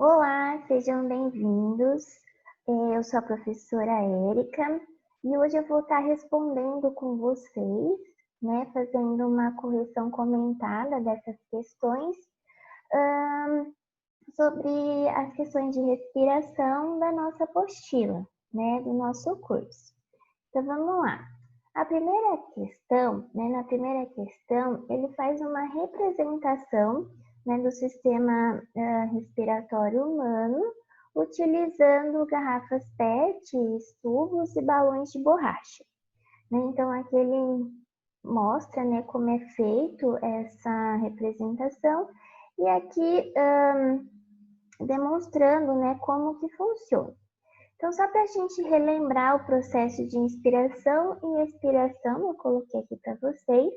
Olá, sejam bem-vindos. Eu sou a professora Érica e hoje eu vou estar respondendo com vocês, né, fazendo uma correção comentada dessas questões sobre as questões de respiração da nossa apostila, né, do nosso curso. Então vamos lá. A primeira questão, né, na primeira questão, ele faz uma representação, né, do sistema respiratório humano, utilizando garrafas PET, tubos e balões de borracha. Né? Então, aqui ele mostra, né, como é feito essa representação e aqui demonstrando, né, como que funciona. Então, só para a gente relembrar o processo de inspiração e expiração, eu coloquei aqui para vocês.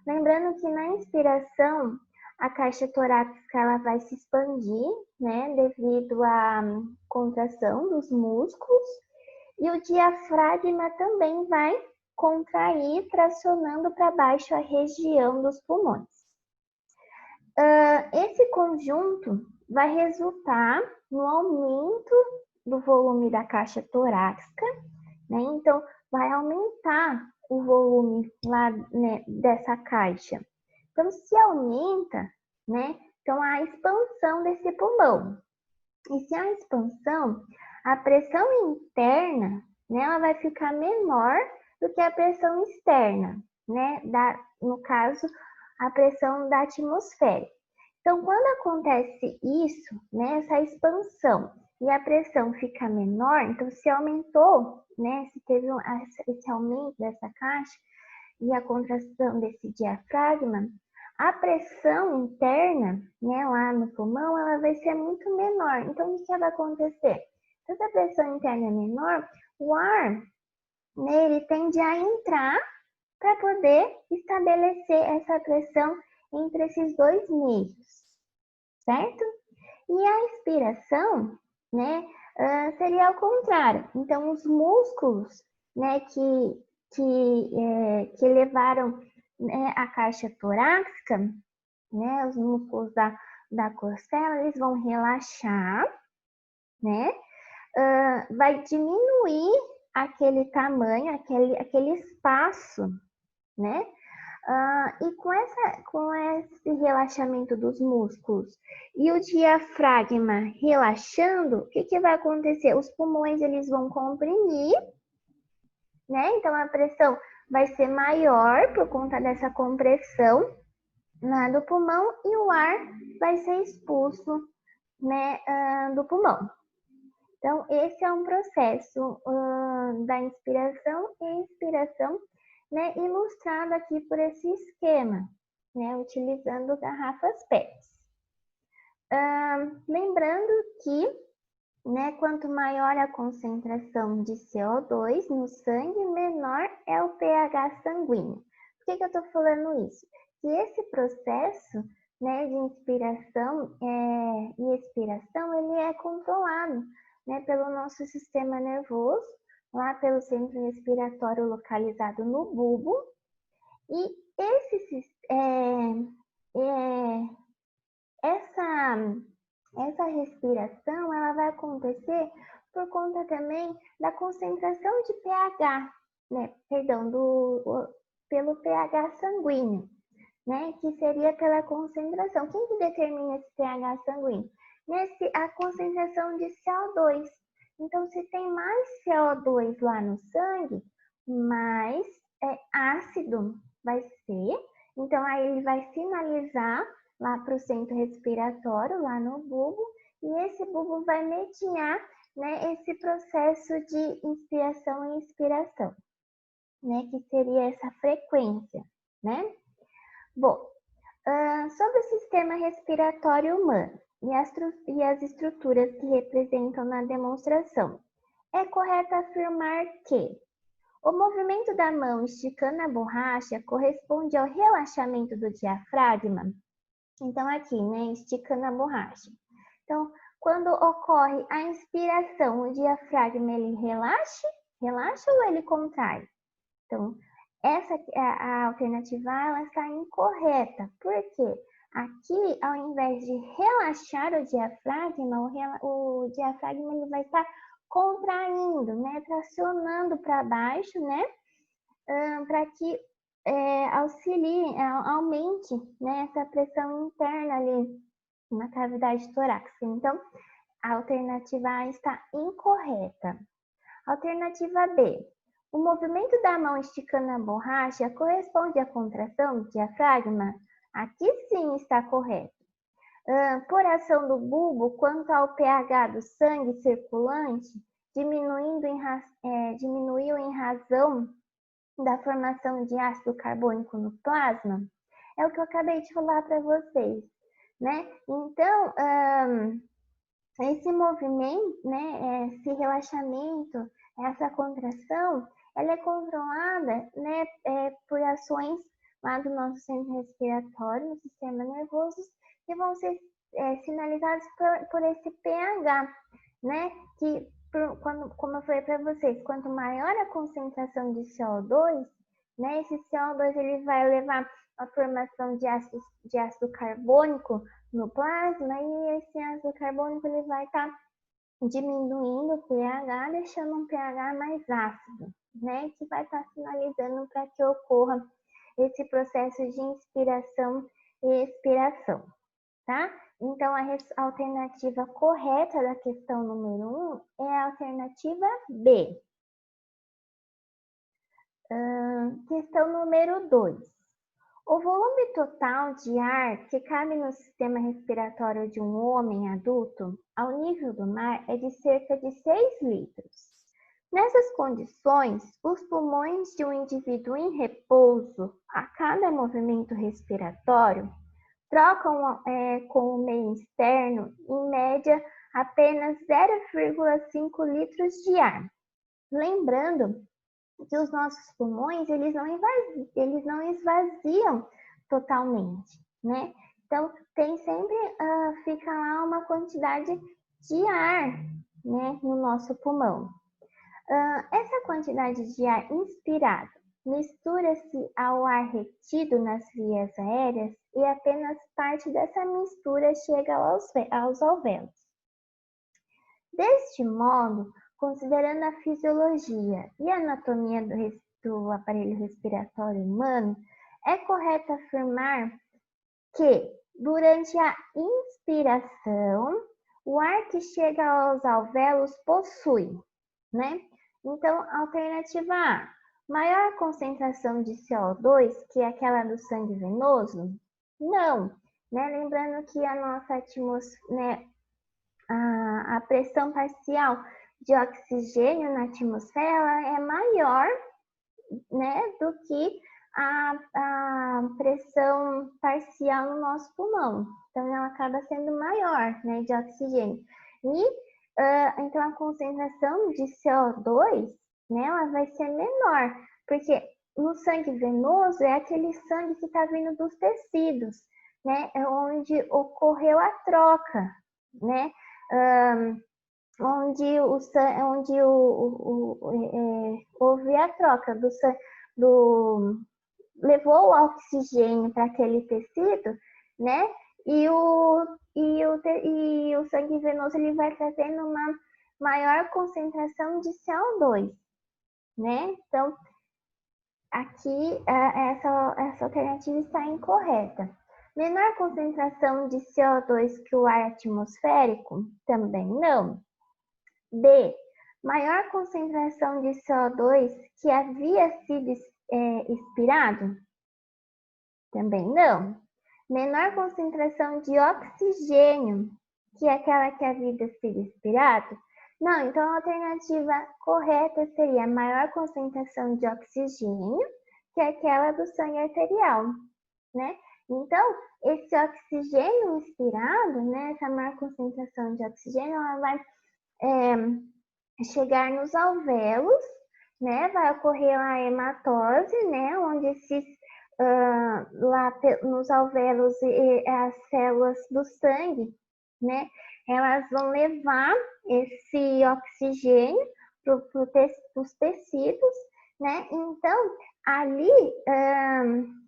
Lembrando que na inspiração, a caixa torácica ela vai se expandir, né, devido à contração dos músculos, e o diafragma também vai contrair, tracionando para baixo a região dos pulmões. Esse conjunto vai resultar no aumento do volume da caixa torácica, né? Então, vai aumentar o volume lá, né, dessa caixa. Então, se aumenta, né? Então, a expansão desse pulmão. E se a expansão, a pressão interna, né, ela vai ficar menor do que a pressão externa, né? No caso, a pressão da atmosfera. Então, quando acontece isso, né, essa expansão e a pressão fica menor, então se aumentou, né, se teve esse aumento dessa caixa e a contração desse diafragma, a pressão interna, né, lá no pulmão, ela vai ser muito menor. Então, o que vai acontecer? Se a pressão interna é menor, o ar, né, ele tende a entrar para poder estabelecer essa pressão entre esses dois meios, certo? E a expiração, né, seria ao contrário. Então, os músculos, né, que levaram, né, a caixa torácica, né, os músculos da costela, eles vão relaxar, né, vai diminuir aquele tamanho, aquele espaço, né, e com esse relaxamento dos músculos e o diafragma relaxando, o que vai acontecer? Os pulmões eles vão comprimir, né? Então a pressão vai ser maior por conta dessa compressão do pulmão e o ar vai ser expulso, né, do pulmão. Então esse é um processo da inspiração e expiração, né, ilustrado aqui por esse esquema, né, utilizando garrafas PET. Lembrando que, né, quanto maior a concentração de CO2 no sangue, menor é o pH sanguíneo. Por que eu estou falando isso? Que esse processo, né, de inspiração e expiração, ele é controlado, né, pelo nosso sistema nervoso, lá pelo centro respiratório localizado no bulbo, e essa respiração ela vai acontecer por conta também da concentração de pH, né? Perdão, pelo pH sanguíneo, né? Que seria pela concentração. Quem que determina esse pH sanguíneo? A concentração de CO2. Então, se tem mais CO2 lá no sangue, mais ácido vai ser. Então, aí ele vai sinalizar lá para o centro respiratório, lá no bulbo, e esse bulbo vai mediar, né, esse processo de inspiração e expiração, né, que seria essa frequência, né? Bom, sobre o sistema respiratório humano e as estruturas que representam na demonstração, é correto afirmar que o movimento da mão esticando a borracha corresponde ao relaxamento do diafragma. Então, aqui, né, esticando a borracha. Então, quando ocorre a inspiração, o diafragma, ele relaxa ou ele contrai? Então, essa a alternativa A, ela está incorreta. Por quê? Aqui, ao invés de relaxar o diafragma, o diafragma ele vai estar contraindo, né? Tracionando para baixo, né? Para que auxilie, aumente, né? Essa pressão interna ali na cavidade torácica. Então, a alternativa A está incorreta. Alternativa B. O movimento da mão esticando a borracha corresponde à contração do diafragma? Aqui sim está correto. Por ação do bulbo, quanto ao pH do sangue circulante, diminuiu em razão da formação de ácido carbônico no plasma? É o que eu acabei de falar para vocês, né? Então, esse movimento, né, esse relaxamento, essa contração, ela é controlada, né, por ações lá do nosso centro respiratório, no sistema nervoso, que vão ser sinalizados por esse pH, né, que, como eu falei para vocês, quanto maior a concentração de CO2, né, esse CO2 ele vai levar a formação de ácido carbônico no plasma, e esse ácido carbônico ele vai estar diminuindo o pH, deixando um pH mais ácido, né? Que vai estar sinalizando para que ocorra esse processo de inspiração e expiração, tá? Então, a alternativa correta da questão número 1 é a alternativa B. Questão número 2. O volume total de ar que cabe no sistema respiratório de um homem adulto, ao nível do mar, é de cerca de 6 litros. Nessas condições, os pulmões de um indivíduo em repouso, a cada movimento respiratório, trocam com o meio externo, em média, apenas 0,5 litros de ar. Lembrando que os nossos pulmões, eles não esvaziam totalmente, né? Então, tem sempre, fica lá uma quantidade de ar, né, no nosso pulmão. Essa quantidade de ar inspirado mistura-se ao ar retido nas vias aéreas e apenas parte dessa mistura chega aos alvéolos. Deste modo, considerando a fisiologia e a anatomia do aparelho respiratório humano, é correto afirmar que, durante a inspiração, o ar que chega aos alvéolos possui, né? Então, alternativa A, maior concentração de CO2 que aquela do sangue venoso? Não, né? Lembrando que a nossa atmosfera, né, a pressão parcial de oxigênio na atmosfera é maior, né, do que a pressão parcial no nosso pulmão. Então, ela acaba sendo maior, né, de oxigênio. E, então, a concentração de CO2, né, ela vai ser menor, porque no sangue venoso é aquele sangue que está vindo dos tecidos, né, é onde ocorreu a troca, né, onde houve a troca levou o oxigênio para aquele tecido, né? E o sangue venoso ele vai trazendo uma maior concentração de CO2, né? Então, aqui essa alternativa está incorreta. Menor concentração de CO2 que o ar atmosférico? Também não. D. Maior concentração de CO2 que havia sido expirado? Também não. Menor concentração de oxigênio que aquela que havia sido expirado? Não, então a alternativa correta seria maior concentração de oxigênio que aquela do sangue arterial, né? Então, esse oxigênio inspirado, né, essa maior concentração de oxigênio, ela vai chegar nos alvéolos, né? Vai ocorrer a hematose, né? Onde esses lá nos alvéolos as células do sangue, né? Elas vão levar esse oxigênio para os tecidos, né? Então ali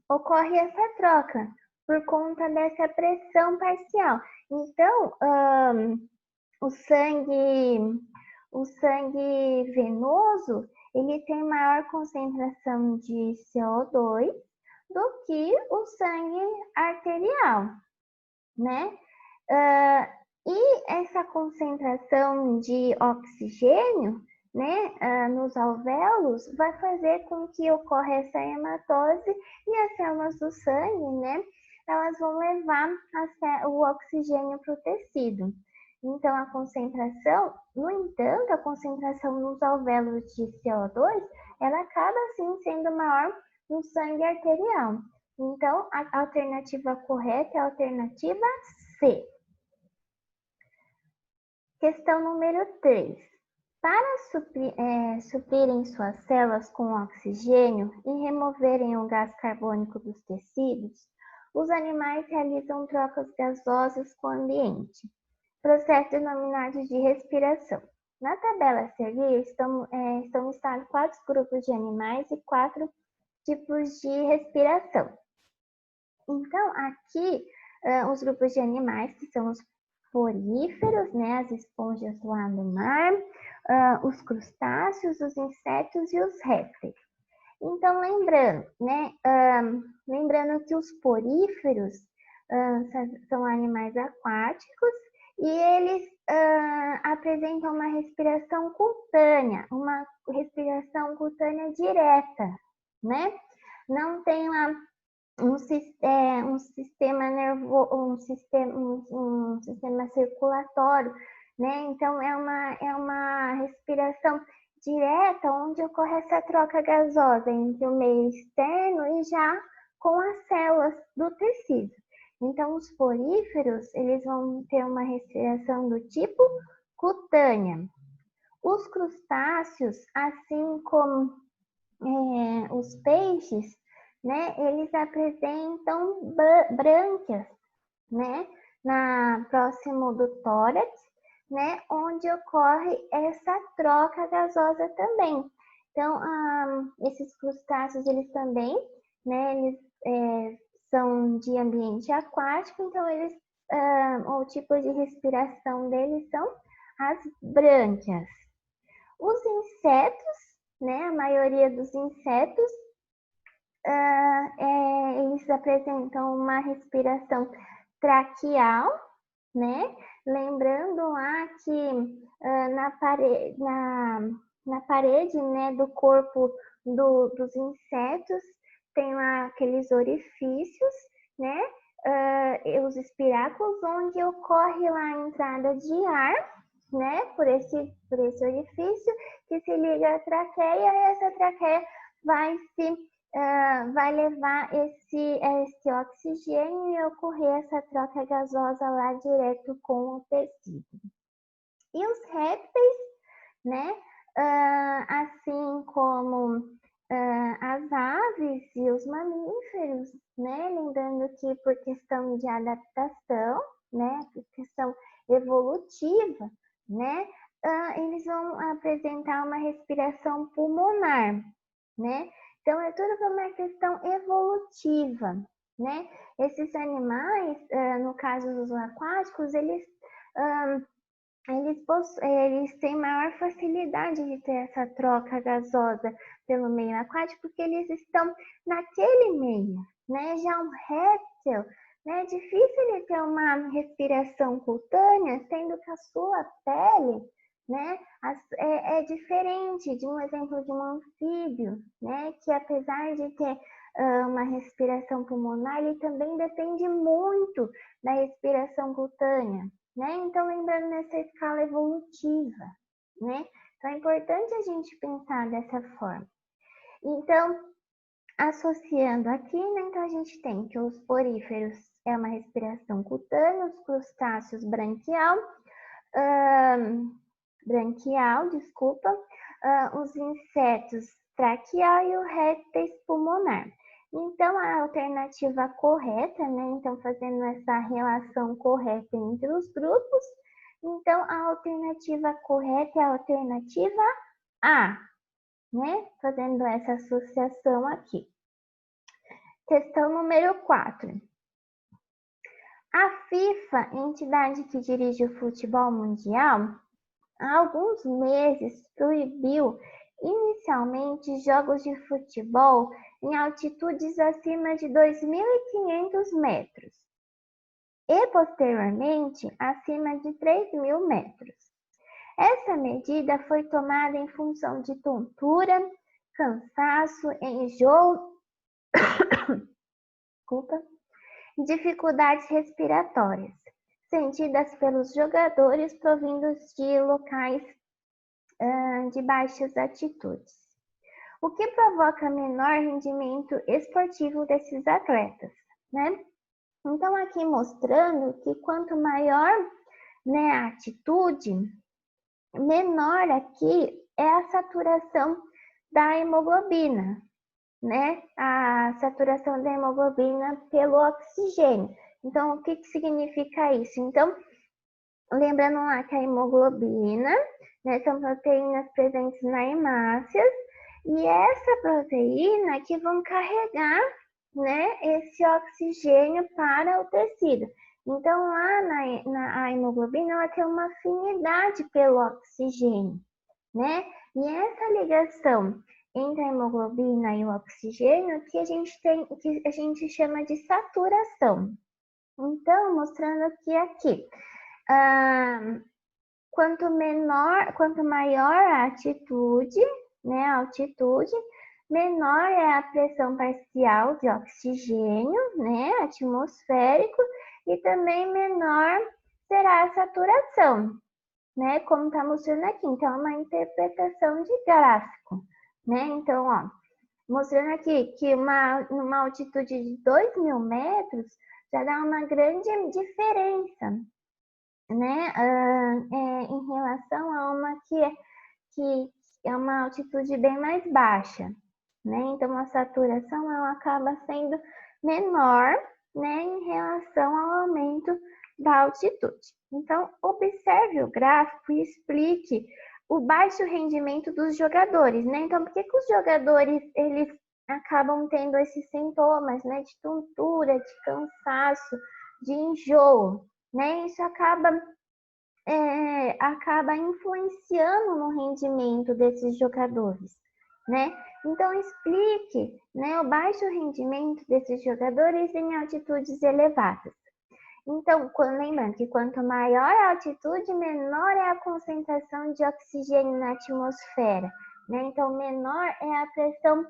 ocorre essa troca. por conta dessa pressão parcial. Então, o sangue venoso, ele tem maior concentração de CO2 do que o sangue arterial, né? E essa concentração de oxigênio, né, nos alvéolos, vai fazer com que ocorra essa hematose e as células do sangue, né, elas vão levar o oxigênio para o tecido. Então, a concentração, no entanto, a concentração nos alvéolos de CO2, ela acaba, sim, sendo maior no sangue arterial. Então, a alternativa correta é a alternativa C. Questão número 3. Para suprirem suas células com oxigênio e removerem o gás carbônico dos tecidos, os animais realizam trocas gasosas com o ambiente, processo denominado de respiração. Na tabela a seguir estão listados 4 grupos de animais e 4 tipos de respiração. Então, aqui, os grupos de animais, que são os poríferos, né, as esponjas lá no mar, os crustáceos, os insetos e os répteis. Então, lembrando que os poríferos são animais aquáticos e eles apresentam uma respiração cutânea direta, né? Não tem lá um sistema nervoso, um sistema circulatório, né? Então é uma respiração direta onde ocorre essa troca gasosa entre o meio externo e já com as células do tecido. Então os poríferos, eles vão ter uma respiração do tipo cutânea. Os crustáceos, assim como os peixes, né, eles apresentam brânquias, né, próximo do tórax, né, onde ocorre essa troca gasosa também. Então, esses crustáceos, eles também, né, eles são de ambiente aquático, então o tipo de respiração deles são as brânquias. Os insetos, né, a maioria dos insetos, eles apresentam uma respiração traqueal, né? Lembrando lá que na parede, né, do corpo dos insetos tem lá aqueles orifícios, né? Os espiráculos, onde ocorre lá a entrada de ar, né? Por esse orifício que se liga à traqueia, e essa traqueia vai levar esse oxigênio e ocorrer essa troca gasosa lá direto com o tecido. E os répteis, né, assim como as aves e os mamíferos, né, lembrando que por questão de adaptação, né, por questão evolutiva, né, eles vão apresentar uma respiração pulmonar, né? Então, é tudo uma questão evolutiva, né? Esses animais, no caso dos aquáticos, eles têm maior facilidade de ter essa troca gasosa pelo meio aquático, porque eles estão naquele meio, né? Já um réptil, né? É difícil ele ter uma respiração cutânea, sendo que a sua pele, né, é diferente de um exemplo de um anfíbio, né, que apesar de ter uma respiração pulmonar, ele também depende muito da respiração cutânea, né? Então, lembrando nessa escala evolutiva, né? Então, é importante a gente pensar dessa forma. Então, associando aqui, né, então a gente tem que os poríferos é uma respiração cutânea, os crustáceos branquial, os insetos traqueal e o répteis pulmonar. Então, a alternativa correta, né? Então, fazendo essa relação correta entre os grupos, então a alternativa correta é a alternativa A, né? Fazendo essa associação aqui. Questão número 4. A FIFA, entidade que dirige o futebol mundial, há alguns meses proibiu inicialmente jogos de futebol em altitudes acima de 2.500 metros e, posteriormente, acima de 3.000 metros. Essa medida foi tomada em função de tontura, cansaço, enjoo, e dificuldades respiratórias, sentidas pelos jogadores provindos de locais de baixas altitudes, o que provoca menor rendimento esportivo desses atletas, né? Então, aqui mostrando que quanto maior, né, a altitude, menor aqui é a saturação da hemoglobina, né? A saturação da hemoglobina pelo oxigênio. Então, o que significa isso? Então, lembrando lá que a hemoglobina, né, são proteínas presentes nas hemácias, e essa proteína que vão carregar, né, esse oxigênio para o tecido. Então, lá na hemoglobina, ela tem uma afinidade pelo oxigênio, né? E essa ligação entre a hemoglobina e o oxigênio que a gente chama de saturação. Então, mostrando que aqui, quanto maior a altitude, né, menor é a pressão parcial de oxigênio, né, atmosférico, e também menor será a saturação, né, como está mostrando aqui. Então, é uma interpretação de gráfico, né? Então, ó, mostrando aqui que numa altitude de 2.000 metros já dá uma grande diferença, né, em relação a uma que é uma altitude bem mais baixa, né? Então, a saturação ela acaba sendo menor, né, em relação ao aumento da altitude. Então, observe o gráfico e explique o baixo rendimento dos jogadores, né? Então, por que os jogadores eles acabam tendo esses sintomas, né, de tontura, de cansaço, de enjoo, né? Isso acaba influenciando no rendimento desses jogadores, né? Então, explique, né, o baixo rendimento desses jogadores em altitudes elevadas. Então, lembrando que quanto maior a altitude, menor é a concentração de oxigênio na atmosfera, né? Então, menor é a pressão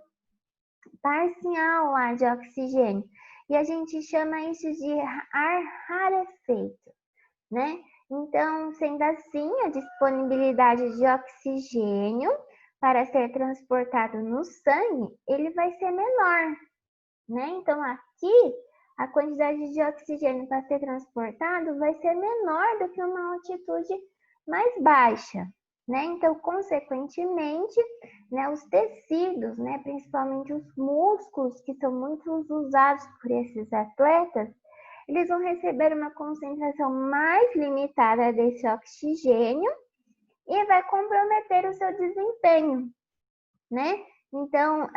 parcial lá de oxigênio. E a gente chama isso de ar rarefeito, né? Então, sendo assim, a disponibilidade de oxigênio para ser transportado no sangue, ele vai ser menor, né? Então, aqui, a quantidade de oxigênio para ser transportado vai ser menor do que uma altitude mais baixa, né? Então, consequentemente, né, os tecidos, né, principalmente os músculos, que são muito usados por esses atletas, eles vão receber uma concentração mais limitada desse oxigênio e vai comprometer o seu desempenho, né? Então,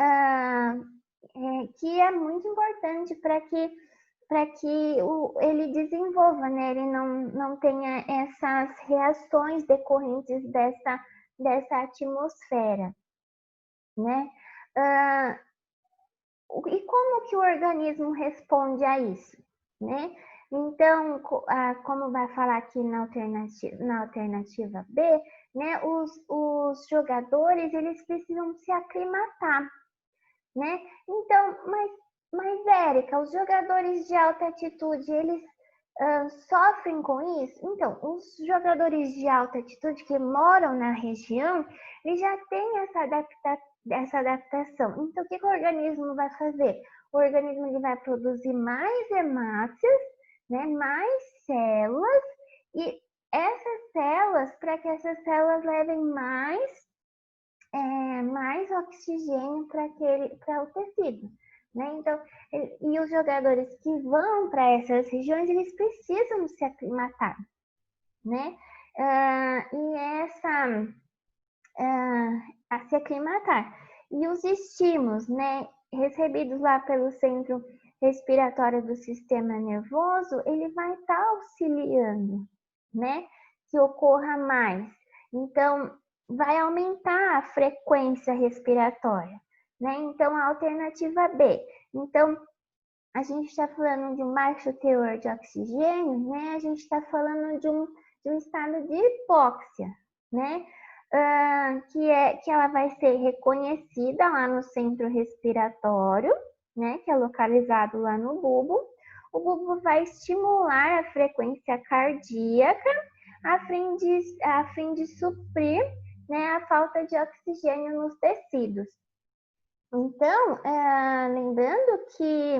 que é muito importante para que ele desenvolva, né? Ele não tenha essas reações decorrentes dessa atmosfera, né? E como que o organismo responde a isso, né? Então, como vai falar aqui na alternativa B, né? Os jogadores, eles precisam se aclimatar, né? Então, mas Érica, os jogadores de alta altitude, eles sofrem com isso? Então, os jogadores de alta altitude que moram na região, eles já têm essa adaptação. Então, o que o organismo vai fazer? O organismo ele vai produzir mais hemácias, né, mais células, e essas células, para que essas células levem mais oxigênio para o tecido, né? Então, e os jogadores que vão para essas regiões, eles precisam se aclimatar, né? A se aclimatar. E os estímulos, né, recebidos lá pelo Centro respiratória do sistema nervoso, ele vai estar auxiliando, né, que ocorra mais. Então, vai aumentar a frequência respiratória, né? Então, a alternativa B. Então, a gente está falando de um baixo teor de oxigênio, né? A gente está falando de um estado de hipóxia, né? Que ela vai ser reconhecida lá no centro respiratório, né? Que é localizado lá no bulbo. O bulbo vai estimular a frequência cardíaca a fim de suprir, né, a falta de oxigênio nos tecidos. Então, lembrando que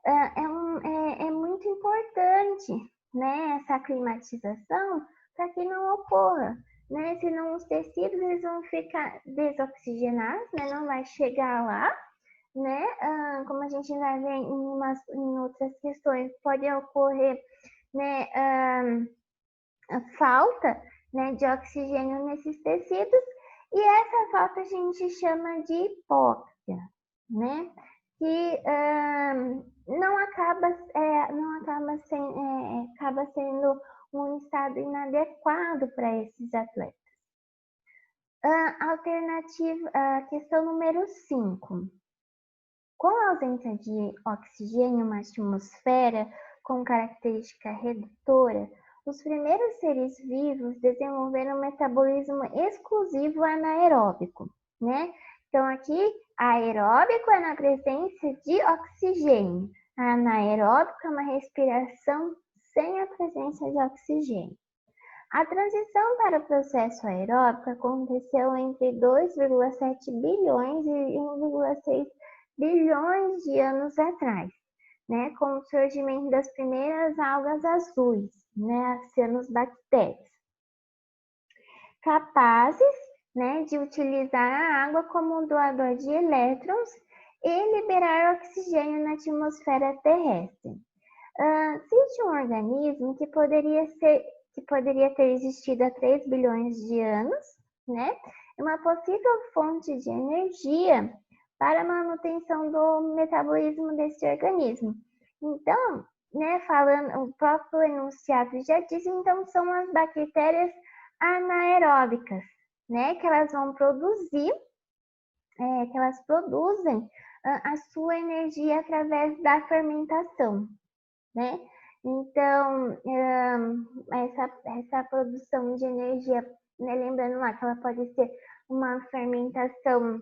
é muito importante, né, essa climatização para que não ocorra, né? Senão os tecidos eles vão ficar desoxigenados, né? Não vai chegar lá, né? Como a gente vai ver em outras questões, pode ocorrer, né, a falta, né, de oxigênio nesses tecidos e essa falta a gente chama de hipóxia, né? Que acaba sendo um estado inadequado para esses atletas. Questão número 5. Com a ausência de oxigênio na atmosfera com característica redutora, os primeiros seres vivos desenvolveram um metabolismo exclusivo anaeróbico, né? Então, aqui, aeróbico é na presença de oxigênio. Anaeróbico é uma respiração sem a presença de oxigênio. A transição para o processo aeróbico aconteceu entre 2,7 bilhões e 1,6 bilhões de anos atrás, né, com o surgimento das primeiras algas azuis, né, as cianobactérias, capazes, né, de utilizar a água como um doador de elétrons e liberar oxigênio na atmosfera terrestre. Existe um organismo que poderia ter existido há 3 bilhões de anos, né, uma possível fonte de energia para a manutenção do metabolismo desse organismo. Então, né, falando, o próprio enunciado já diz, então são as bactérias anaeróbicas, né, que elas vão produzir, que elas produzem a sua energia através da fermentação, né? Então, essa produção de energia, né, lembrando lá que ela pode ser uma fermentação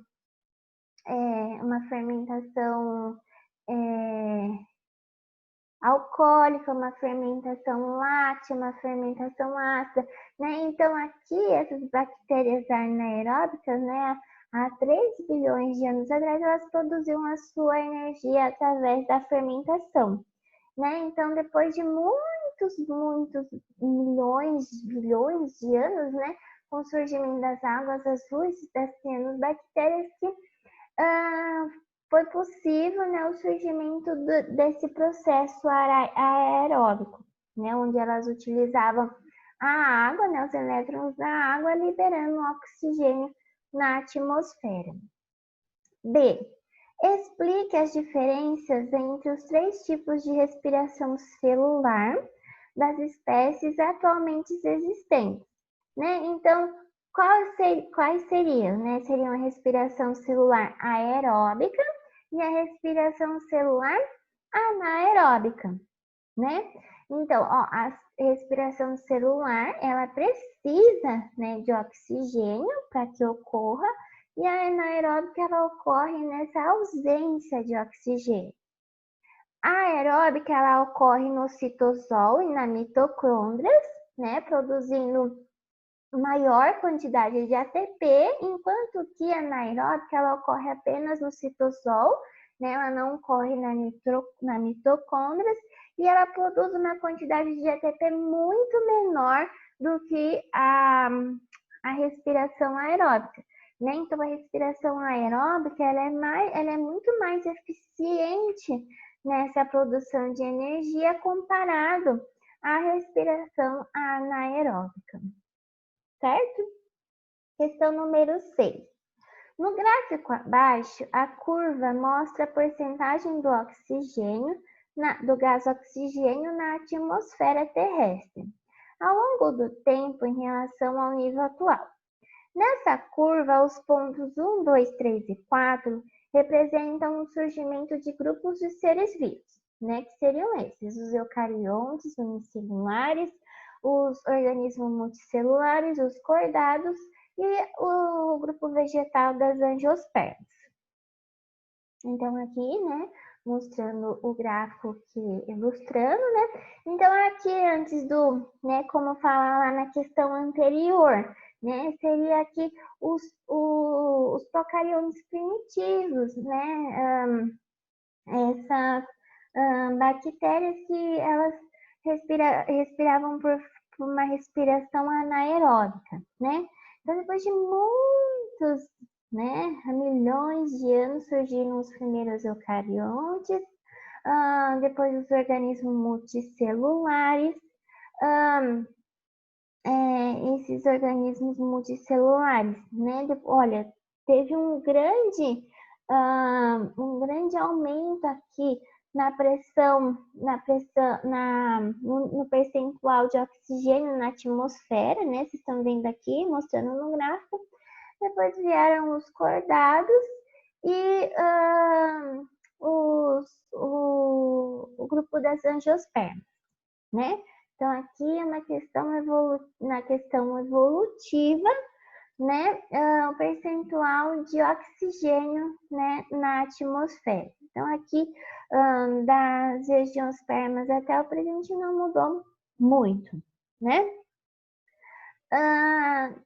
alcoólica, uma fermentação láctea, uma fermentação ácida, né? Então, aqui, essas bactérias anaeróbicas, né, há 3 bilhões de anos atrás, elas produziam a sua energia através da fermentação, né? Então, depois de muitos bilhões de anos, né, com o surgimento das águas azuis, das cianobactérias, que foi possível, né, o surgimento desse processo aeróbico, né, onde elas utilizavam a água, né, os elétrons da água, liberando oxigênio na atmosfera. B. Explique as diferenças entre os 3 tipos de respiração celular das espécies atualmente existentes, né? Então, quais seriam, né? Seriam a respiração celular aeróbica e a respiração celular anaeróbica, né? Então, a respiração celular, ela precisa, né, de oxigênio para que ocorra, e a anaeróbica, ela ocorre nessa ausência de oxigênio. A aeróbica, ela ocorre no citosol e na mitocôndrias, né, produzindo maior quantidade de ATP, enquanto que a anaeróbica, ela ocorre apenas no citosol, né, ela não ocorre na mitocôndrias, e ela produz uma quantidade de ATP muito menor do que a respiração aeróbica, né? Então, a respiração aeróbica, ela é muito mais eficiente nessa produção de energia comparado à respiração anaeróbica. Certo? Questão número 6. No gráfico abaixo, a curva mostra a porcentagem do oxigênio, do gás oxigênio na atmosfera terrestre, ao longo do tempo em relação ao nível atual. Nessa curva, os pontos 1, 2, 3 e 4 representam o surgimento de grupos de seres vivos, né, que seriam esses, os eucariontes unicelulares, os organismos multicelulares, os cordados e o grupo vegetal das angiospermas. Então, aqui, né, mostrando o gráfico ilustrando, né? Então, aqui antes do, né, como falar lá na questão anterior, né, seria aqui os procariontes primitivos, né? Essas bactérias que elas respiravam por uma respiração anaeróbica, né? Então, depois de muitos, né, milhões de anos, surgiram os primeiros eucariontes, depois os organismos multicelulares, esses organismos multicelulares, né? Olha, teve um grande aumento aqui no percentual de oxigênio na atmosfera, né? Vocês estão vendo aqui, mostrando no gráfico. Depois vieram os cordados e o grupo das angiospermas, né? Então, aqui é uma questão na questão evolutiva, né, o percentual de oxigênio, né, na atmosfera. Então, aqui das angiospermas até o presente não mudou muito, né?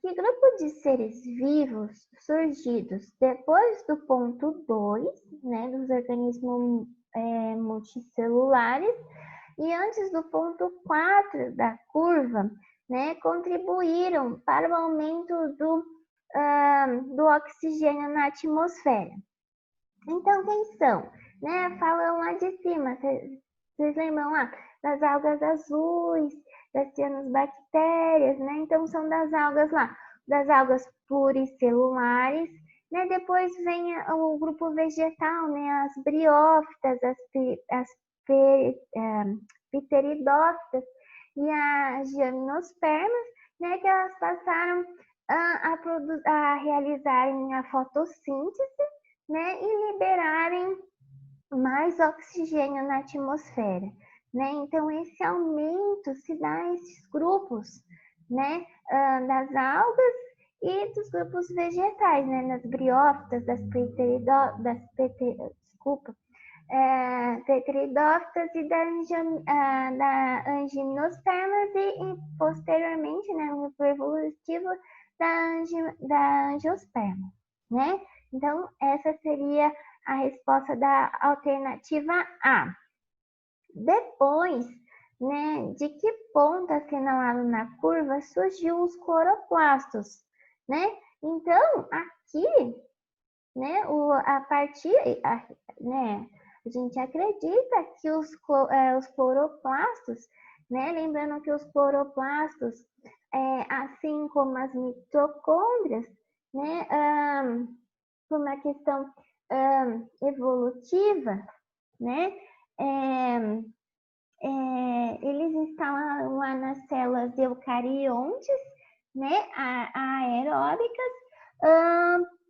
Que grupo de seres vivos surgidos depois do ponto 2, né, dos organismos multicelulares, e antes do ponto 4 da curva, né, contribuíram para o aumento do oxigênio na atmosfera. Então, quem são? Né, falam lá de cima, vocês lembram lá das algas azuis, das cianobactérias, né? Então, são das algas lá, das algas pluricelulares, né? Depois vem o grupo vegetal, né? As briófitas, as pteridófitas e as gimnospermas, né? Que elas passaram a realizarem a fotossíntese, né? E liberarem mais oxigênio na atmosfera, né? Então, esse aumento se dá a esses grupos, né? Das algas e dos grupos vegetais, né? Das briófitas, das pteridófitas e da angiospermas e posteriormente, né, no grupo evolutivo da angiosperma, né? Então, essa seria a resposta da alternativa A. Depois, né, de que ponto assinalado na curva surgiu os cloroplastos, né? Então, aqui, né, né, a gente acredita que os cloroplastos, né, lembrando que os cloroplastos, assim como as mitocôndrias, né, por uma questão evolutiva, né, eles estão lá nas células eucariontes, né, aeróbicas,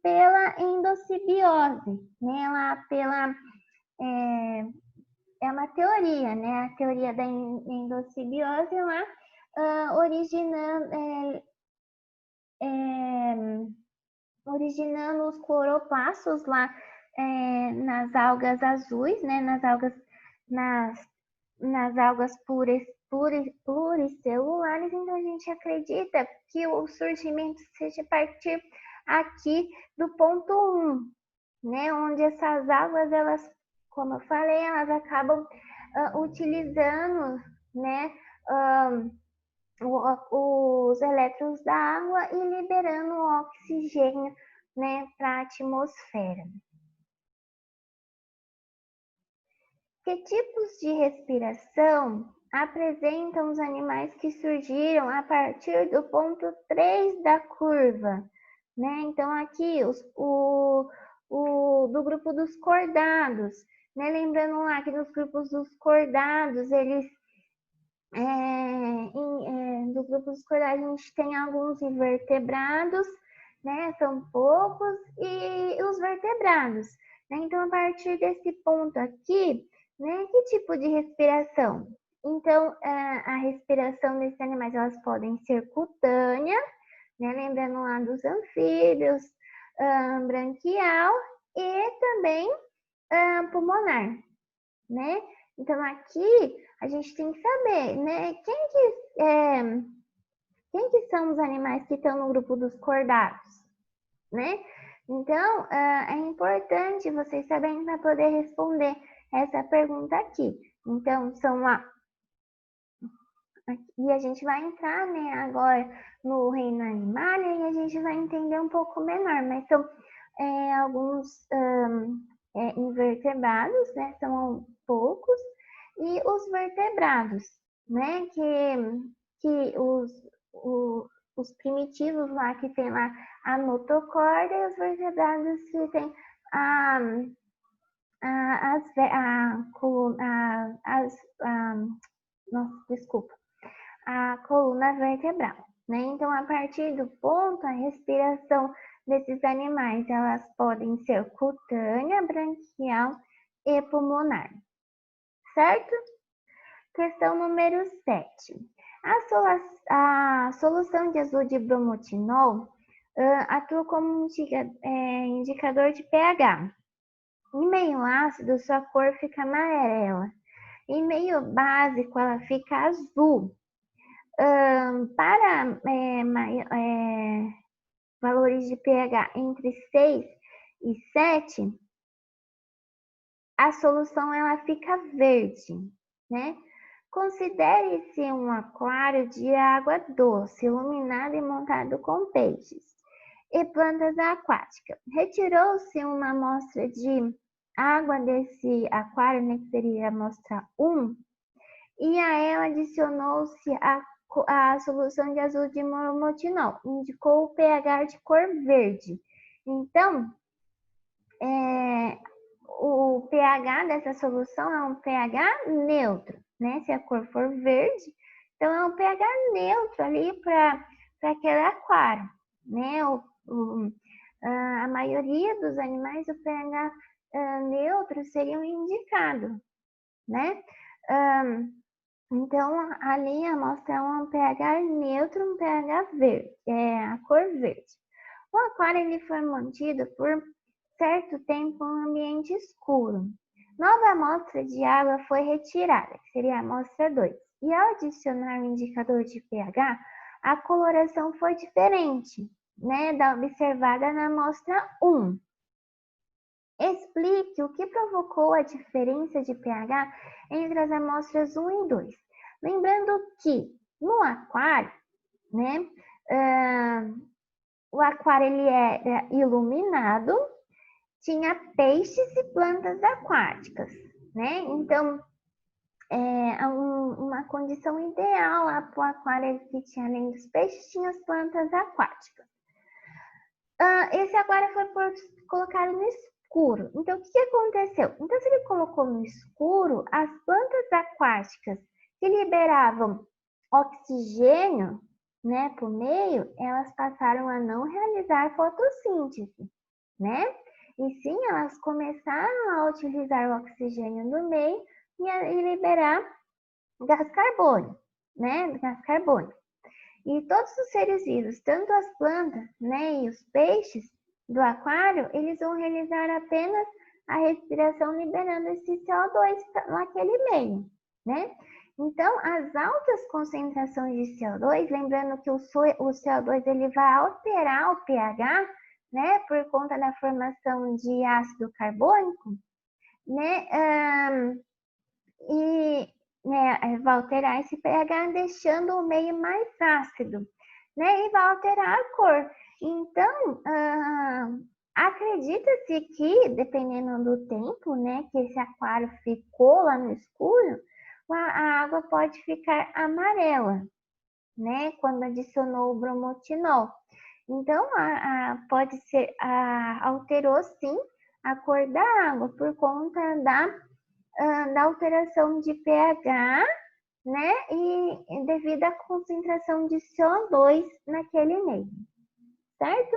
pela endossimbiose, né, lá é uma teoria, né, a teoria da endossimbiose lá, originando os cloroplastos lá nas algas azuis, né, nas algas pluricelulares. Então, a gente acredita que o surgimento seja a partir aqui do ponto 1, né, onde essas algas, elas, como eu falei, elas acabam utilizando, né, os elétrons da água e liberando o oxigênio, né, para a atmosfera. Que tipos de respiração apresentam os animais que surgiram a partir do ponto 3 da curva, né? Então, aqui, do grupo dos cordados, né? Lembrando lá que nos grupos dos cordados, eles do grupo dos cordados, a gente tem alguns invertebrados, né? São poucos, e os vertebrados, né? Então, a partir desse ponto aqui, né? Que tipo de respiração? Então, a respiração desses animais, elas podem ser cutânea, né? Lembrando lá dos anfíbios, branquial e também pulmonar, né? Então, aqui a gente tem que saber, né? Quem que são os animais que estão no grupo dos cordados, né? Então, é importante vocês saberem para poder responder essa pergunta aqui. Então, e a gente vai entrar, né, agora no reino animal e a gente vai entender um pouco menor, mas são alguns invertebrados, né, são poucos, e os vertebrados, né, que os primitivos lá, que tem lá a notocorda, e os vertebrados que tem a coluna vertebral, né? Então, a partir do ponto, a respiração desses animais, elas podem ser cutânea, branquial e pulmonar, certo? Questão número 7. A solução de azul de bromotinol atua como indicador de pH. Em meio ácido, sua cor fica amarela. Em meio básico, ela fica azul. Para valores de pH entre 6 e 7, a solução ela fica verde, né? Considere-se um aquário de água doce, iluminado e montado com peixes e plantas aquáticas. Retirou-se uma amostra de água desse aquário, né, que seria a amostra 1, e a ela adicionou-se a solução de azul de bromotinol, indicou o pH de cor verde. Então, o pH dessa solução é um pH neutro, né? Se a cor for verde, então é um pH neutro ali para aquele aquário, né? A maioria dos animais, o pH neutro seria um indicado, né? Então, ali a amostra é um pH neutro, um pH verde, a cor verde. O aquário ele foi mantido por certo tempo em um ambiente escuro. Nova amostra de água foi retirada, que seria a amostra 2. E ao adicionar o indicador de pH, a coloração foi diferente, né, da observada na amostra 1. Explique o que provocou a diferença de pH entre as amostras 1 e 2. Lembrando que no aquário, né, o aquário ele era iluminado, tinha peixes e plantas aquáticas, né? Então, uma condição ideal lá para o aquário que tinha, além dos peixes, tinha as plantas aquáticas. Esse aquário foi colocado no escuro. Então, o que aconteceu? Então, se ele colocou no escuro, as plantas aquáticas que liberavam oxigênio, né, para o meio, elas passaram a não realizar fotossíntese, né? E sim, elas começaram a utilizar o oxigênio no meio e liberar gás carbônico, né? Gás carbônico. E todos os seres vivos, tanto as plantas, né, e os peixes do aquário, eles vão realizar apenas a respiração liberando esse CO2 naquele meio, né? Então, as altas concentrações de CO2, lembrando que o CO2 ele vai alterar o pH, né, por conta da formação de ácido carbônico, né, vai alterar esse pH, deixando o meio mais ácido, né, e vai alterar a cor. Então, acredita-se que, dependendo do tempo, né, que esse aquário ficou lá no escuro, a água pode ficar amarela, né, quando adicionou o bromotinol. Então, pode ser, alterou sim a cor da água por conta da alteração de pH, né? E devido à concentração de CO2 naquele meio, certo?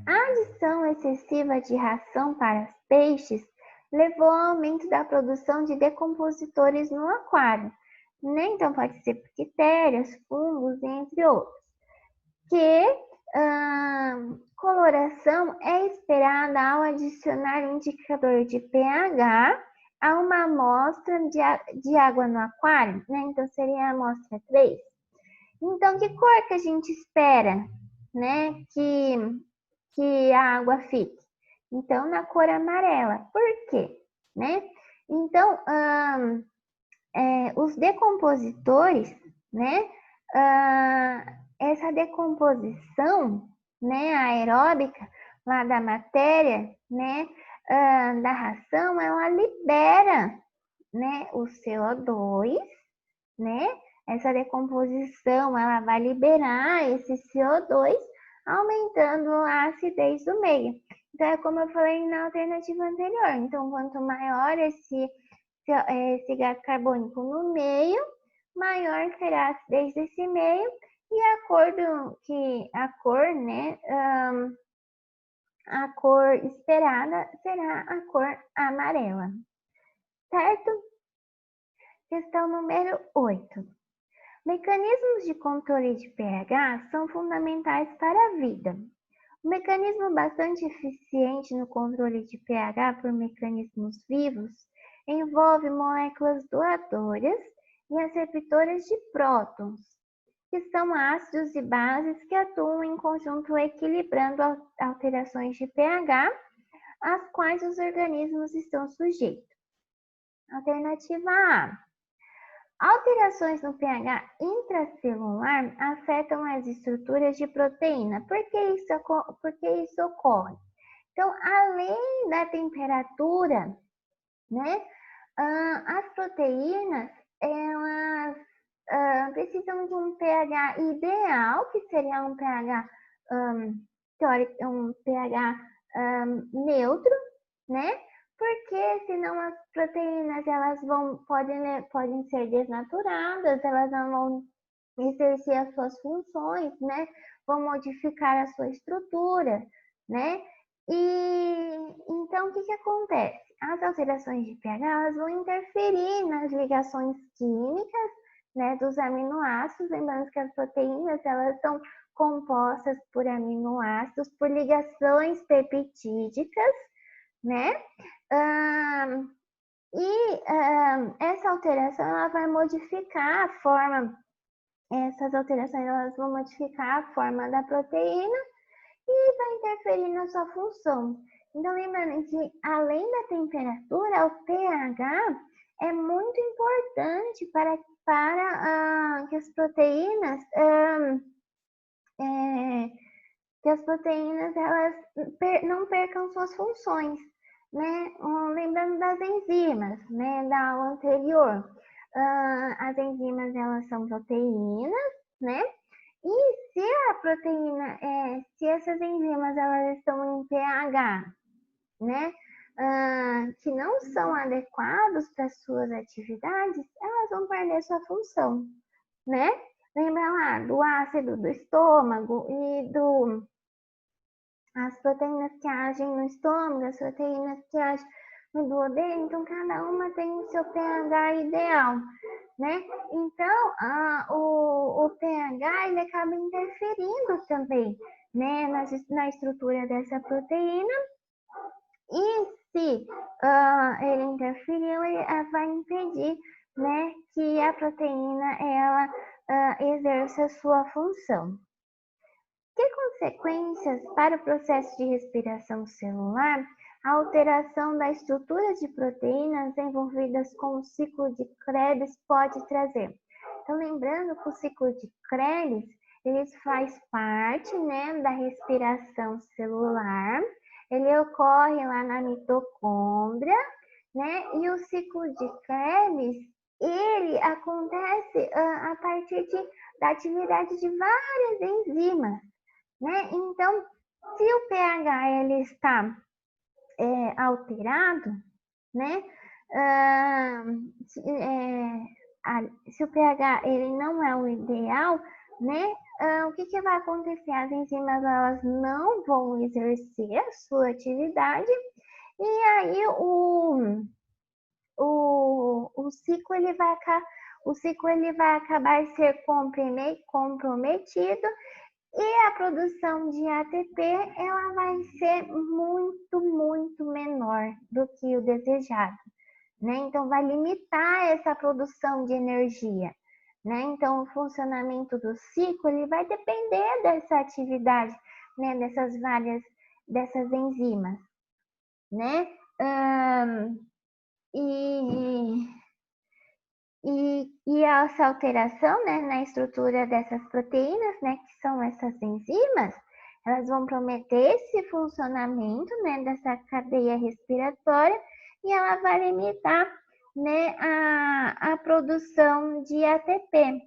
A adição excessiva de ração para os peixes levou ao aumento da produção de decompositores no aquário, né? Então, pode ser bactérias, fungos, entre outros. Coloração é esperada ao adicionar indicador de pH a uma amostra de água no aquário, né? Então, seria a amostra 3. Então, que cor que a gente espera, né, que a água fique? Então, na cor amarela. Por quê? Né? Então, os decompositores, né, essa decomposição, né, aeróbica lá da matéria, né, da ração, ela libera, né, o CO2, né? Essa decomposição, ela vai liberar esse CO2, aumentando a acidez do meio. Então, é como eu falei na alternativa anterior. Então, quanto maior esse gás carbônico no meio, maior será a acidez desse meio e né, a cor esperada será a cor amarela, certo? Questão número 8. Mecanismos de controle de pH são fundamentais para a vida. Um mecanismo bastante eficiente no controle de pH por mecanismos vivos envolve moléculas doadoras e receptoras de prótons, que são ácidos e bases que atuam em conjunto equilibrando alterações de pH, às quais os organismos estão sujeitos. Alternativa A. Alterações no pH intracelular afetam as estruturas de proteína. Por que isso ocorre? Então, além da temperatura, né, as proteínas, elas precisam de um pH ideal, que seria um pH teórico, um pH neutro, né? Porque senão as proteínas elas podem ser desnaturadas, elas não vão exercer as suas funções, né? Vão modificar a sua estrutura, né? E então o que acontece? As alterações de pH elas vão interferir nas ligações químicas, né, dos aminoácidos. Lembrando que as proteínas elas são compostas por aminoácidos, por ligações peptídicas, né? Essa alteração ela vai modificar a forma, essas alterações elas vão modificar a forma da proteína e vai interferir na sua função. Então, lembrando que além da temperatura, o pH é muito importante para que as proteínas elas não percam suas funções, né? Lembrando das enzimas, né, da aula anterior. As enzimas elas são proteínas, né? E se a proteína, se essas enzimas elas estão em pH, né, que não são adequados para suas atividades, elas vão perder sua função, né? Lembra lá do ácido do estômago e as proteínas que agem no estômago, as proteínas que agem no duodeno, então cada uma tem o seu pH ideal, né? Então, o pH ele acaba interferindo também, né, na estrutura dessa proteína, e se ele interferiu, ele vai impedir, né, que a proteína ela exerça a sua função. Que consequências para o processo de respiração celular a alteração da estrutura de proteínas envolvidas com o ciclo de Krebs pode trazer? Então, lembrando que o ciclo de Krebs ele faz parte, né, da respiração celular, ele ocorre lá na mitocôndria, né, e o ciclo de Krebs ele acontece a partir da atividade de várias enzimas, né? Então, se o pH ele está alterado, né? Se o pH ele não é o ideal, né? O que vai acontecer? As enzimas elas não vão exercer a sua atividade e aí o ciclo ele vai acabar ser comprometido e a produção de ATP ela vai ser muito, muito menor do que o desejado, né? Então vai limitar essa produção de energia, né? Então o funcionamento do ciclo ele vai depender dessa atividade, né? Dessas enzimas, né? E essa alteração, né, na estrutura dessas proteínas, né, que são essas enzimas, elas vão prometer esse funcionamento, né, dessa cadeia respiratória e ela vai limitar, né, a produção de ATP,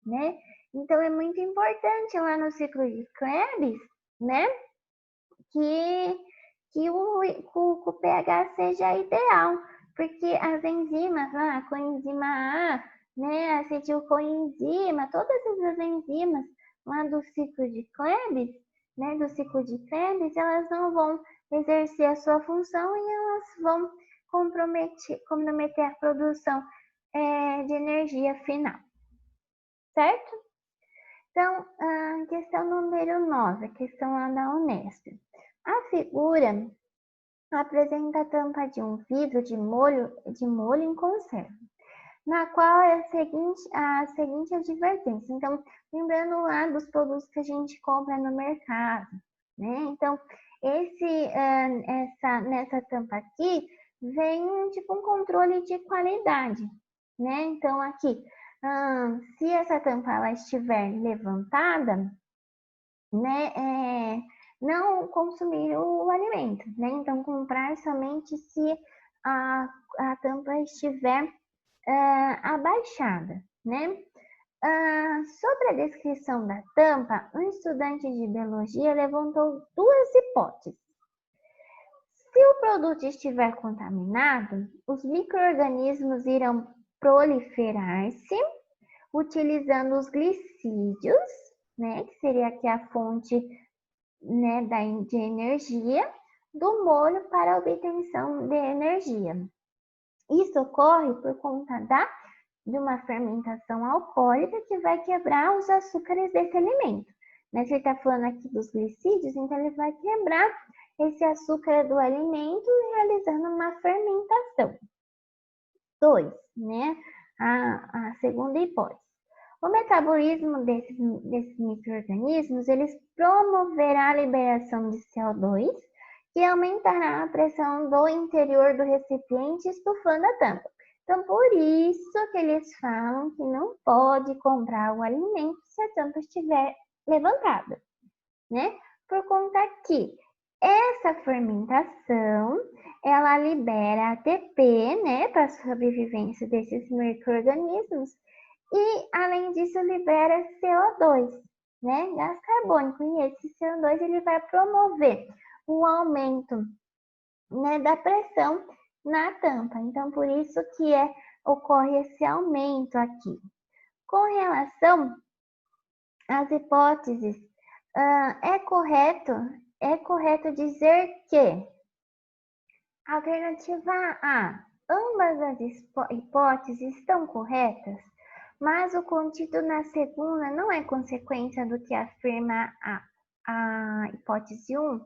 né? Então é muito importante lá no ciclo de Krebs, né, que o pH seja ideal, porque as enzimas, a coenzima A, né, a acetilcoenzima, todas essas enzimas lá do ciclo de Krebs, né, elas não vão exercer a sua função e elas vão comprometer a produção de energia final, certo? Então, a questão número 9, a questão lá da Unesp. A figura apresenta a tampa de um vidro de molho em conserva, na qual é a seguinte advertência. Então, lembrando lá dos produtos que a gente compra no mercado, né? Então, nessa tampa aqui, vem tipo um controle de qualidade, né? Então, aqui, se essa tampa ela estiver levantada, né, não consumir o alimento, né? Então, comprar somente se a tampa estiver abaixada, né? Sobre a descrição da tampa, um estudante de biologia levantou duas hipóteses. Se o produto estiver contaminado, os micro-organismos irão proliferar-se utilizando os glicídios, né, que seria aqui a fonte, né, de energia do molho para a obtenção de energia. Isso ocorre por conta de uma fermentação alcoólica que vai quebrar os açúcares desse alimento. Né? Se ele está falando aqui dos glicídios, então ele vai quebrar esse açúcar do alimento realizando uma fermentação. 2, né? A segunda hipótese. O metabolismo desses micro-organismos, eles promoverá a liberação de CO2, que aumentará a pressão do interior do recipiente, estufando a tampa. Então, por isso que eles falam que não pode comprar o alimento se a tampa estiver levantada, né? Por conta que essa fermentação, ela libera ATP, né, para a sobrevivência desses micro-organismos e, além disso, libera CO2, né, gás carbônico. E esse CO2 ele vai promover o aumento, né, da pressão na tampa. Então, por isso que ocorre esse aumento aqui. Com relação às hipóteses, é correto dizer que alternativa A, ambas as hipóteses estão corretas, mas o contido na segunda não é consequência do que afirma a hipótese 1.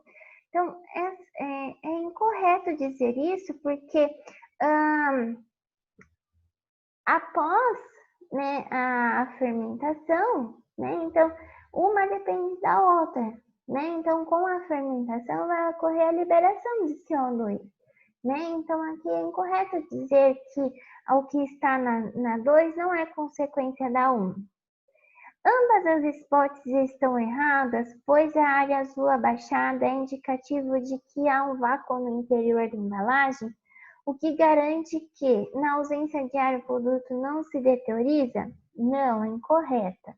Então, é incorreto dizer isso, porque após, né, a fermentação, né, então, uma depende da outra, né? Então, com a fermentação vai ocorrer a liberação de CO2, né? Então, aqui é incorreto dizer que o que está na 2 não é consequência da 1. Ambas as hipóteses estão erradas, pois a área azul abaixada é indicativo de que há um vácuo no interior da embalagem, o que garante que, na ausência de ar, o produto não se deterioriza? Não, é incorreta.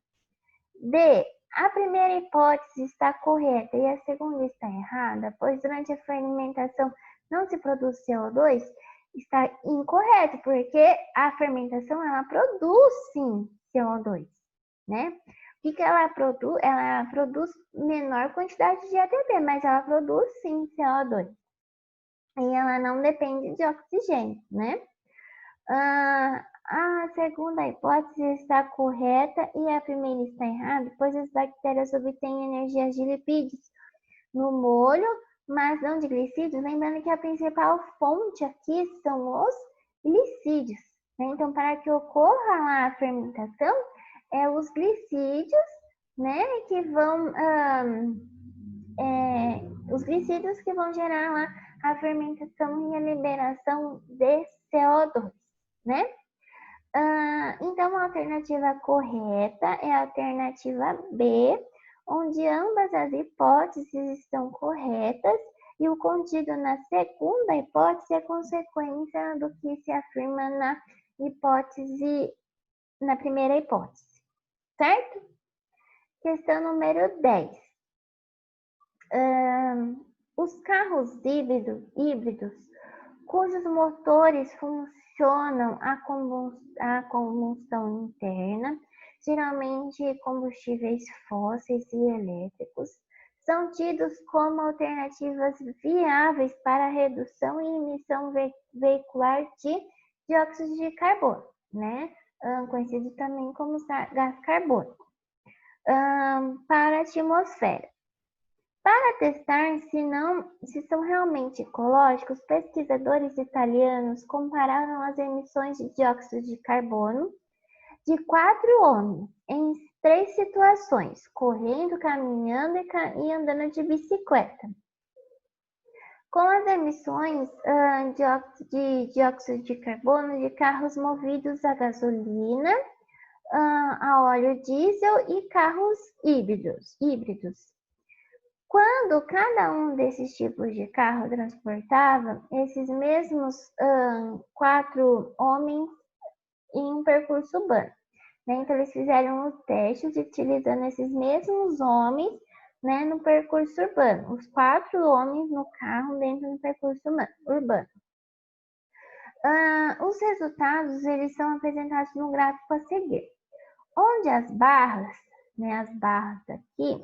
D. A primeira hipótese está correta e a segunda está errada, pois durante a fermentação não se produz CO2, está incorreto, porque a fermentação ela produz sim CO2, né? O que ela produz? Ela produz menor quantidade de ATP, mas ela produz sim CO2. E ela não depende de oxigênio, né? A segunda hipótese está correta e a primeira está errada, pois as bactérias obtêm energia de lipídios no molho, mas não de glicídios. Lembrando que a principal fonte aqui são os glicídios, né? Então, para que ocorra lá a fermentação, os glicídios, né, que vão os glicídios que vão gerar lá a fermentação e a liberação de CO2, né? Então, a alternativa correta é a alternativa B, onde ambas as hipóteses estão corretas e o contido na segunda hipótese é consequência do que se afirma na primeira hipótese, certo? Questão número 10. Os carros híbridos cujos motores funcionam a combustão interna, geralmente combustíveis fósseis e elétricos, são tidos como alternativas viáveis para a redução e emissão veicular de dióxido de carbono, né? Conhecido também como gás carbônico, para a atmosfera. Para testar se são realmente ecológicos, pesquisadores italianos compararam as emissões de dióxido de carbono de 4 homens em 3 situações: correndo, caminhando e andando de bicicleta, com as emissões de dióxido de carbono de carros movidos a gasolina, a óleo diesel e carros híbridos. Quando cada um desses tipos de carro transportava esses mesmos 4 homens em um percurso urbano, né? Então, eles fizeram os testes utilizando esses mesmos homens, né, no percurso urbano. Os 4 homens no carro dentro do percurso urbano. Os resultados eles são apresentados no gráfico a seguir, onde as barras, né, as barras aqui,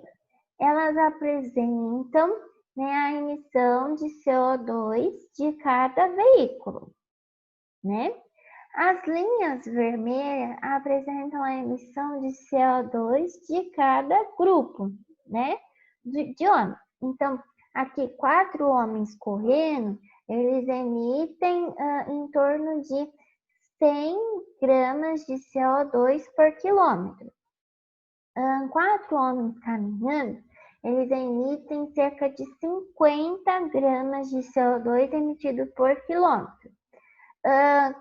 elas apresentam, né, a emissão de CO2 de cada veículo, né? As linhas vermelhas apresentam a emissão de CO2 de cada grupo, né, de homens. Então, aqui 4 homens correndo, eles emitem em torno de 100 gramas de CO2 por quilômetro. 4 homens caminhando, eles emitem cerca de 50 gramas de CO2 emitido por quilômetro.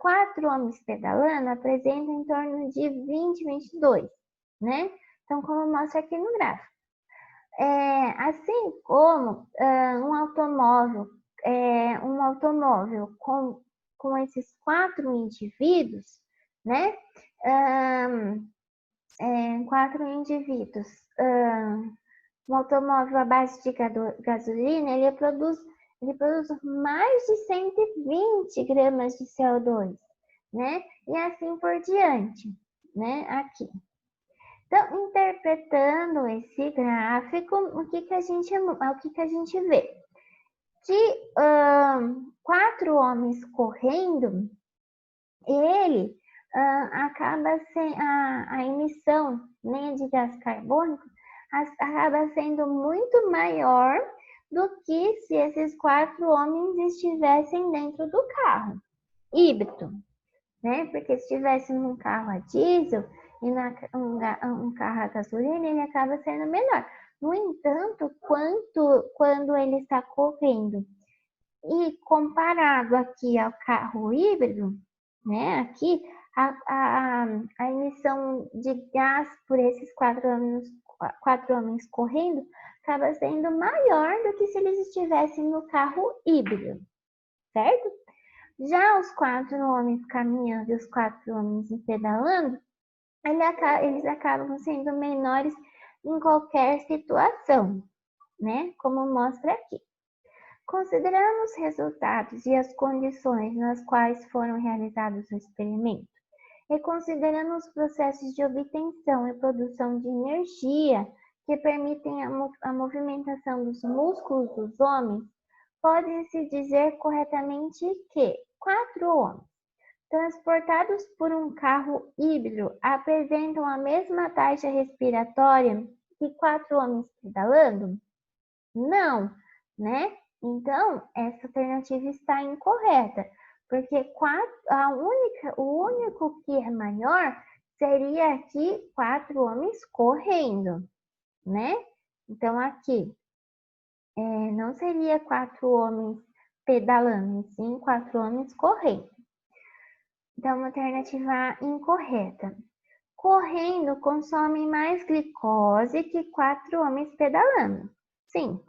4 homens pedalando apresentam em torno de 22, né? Então, como mostra aqui no gráfico. Assim como um automóvel com esses 4 indivíduos, né? 4 indivíduos, um automóvel à base de gasolina, ele produz mais de 120 gramas de CO2, né? E assim por diante, né? Aqui. Então, interpretando esse gráfico, o que a gente vê? De 4 homens correndo, ele acaba sendo a emissão, né, de gás carbônico acaba sendo muito maior do que se esses 4 homens estivessem dentro do carro híbrido, né? Porque se estivesse num carro a diesel e um carro a gasolina, ele acaba sendo menor. No entanto, quando ele está correndo e comparado aqui ao carro híbrido, né? Aqui a emissão de gás por esses 4 homens correndo acaba sendo maior do que se eles estivessem no carro híbrido, certo? Já os 4 homens caminhando e os 4 homens pedalando, eles acabam sendo menores em qualquer situação, né? Como mostra aqui. Considerando os resultados e as condições nas quais foram realizados o experimento, e considerando os processos de obtenção e produção de energia que permitem a movimentação dos músculos dos homens, pode-se dizer corretamente que 4 homens transportados por um carro híbrido apresentam a mesma taxa respiratória que 4 homens pedalando? Não, né? Então, essa alternativa está incorreta, porque o único que é maior seria aqui 4 homens correndo, né? Então, aqui não seria 4 homens pedalando, sim 4 homens correndo. Então, uma alternativa incorreta. Correndo consome mais glicose que 4 homens pedalando. Sim.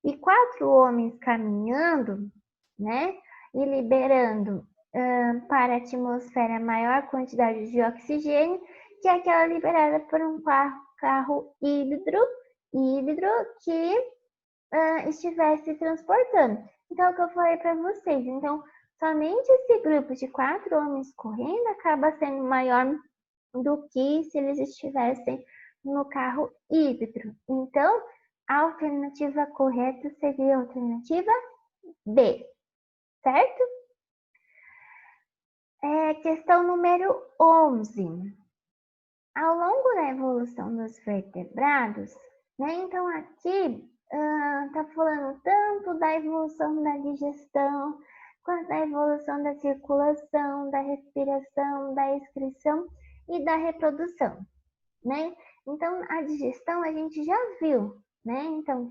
E 4 homens caminhando, né? E liberando para a atmosfera maior quantidade de oxigênio que aquela liberada por um carro híbrido que estivesse transportando. Então, é o que eu falei para vocês. Então, somente esse grupo de 4 homens correndo acaba sendo maior do que se eles estivessem no carro híbrido. Então, a alternativa correta seria a alternativa B, certo? Questão número 11. Ao longo da evolução dos vertebrados, né? Então aqui está falando tanto da evolução da digestão, quanto da evolução da circulação, da respiração, da excreção e da reprodução, né? Então, a digestão a gente já viu, né? Então,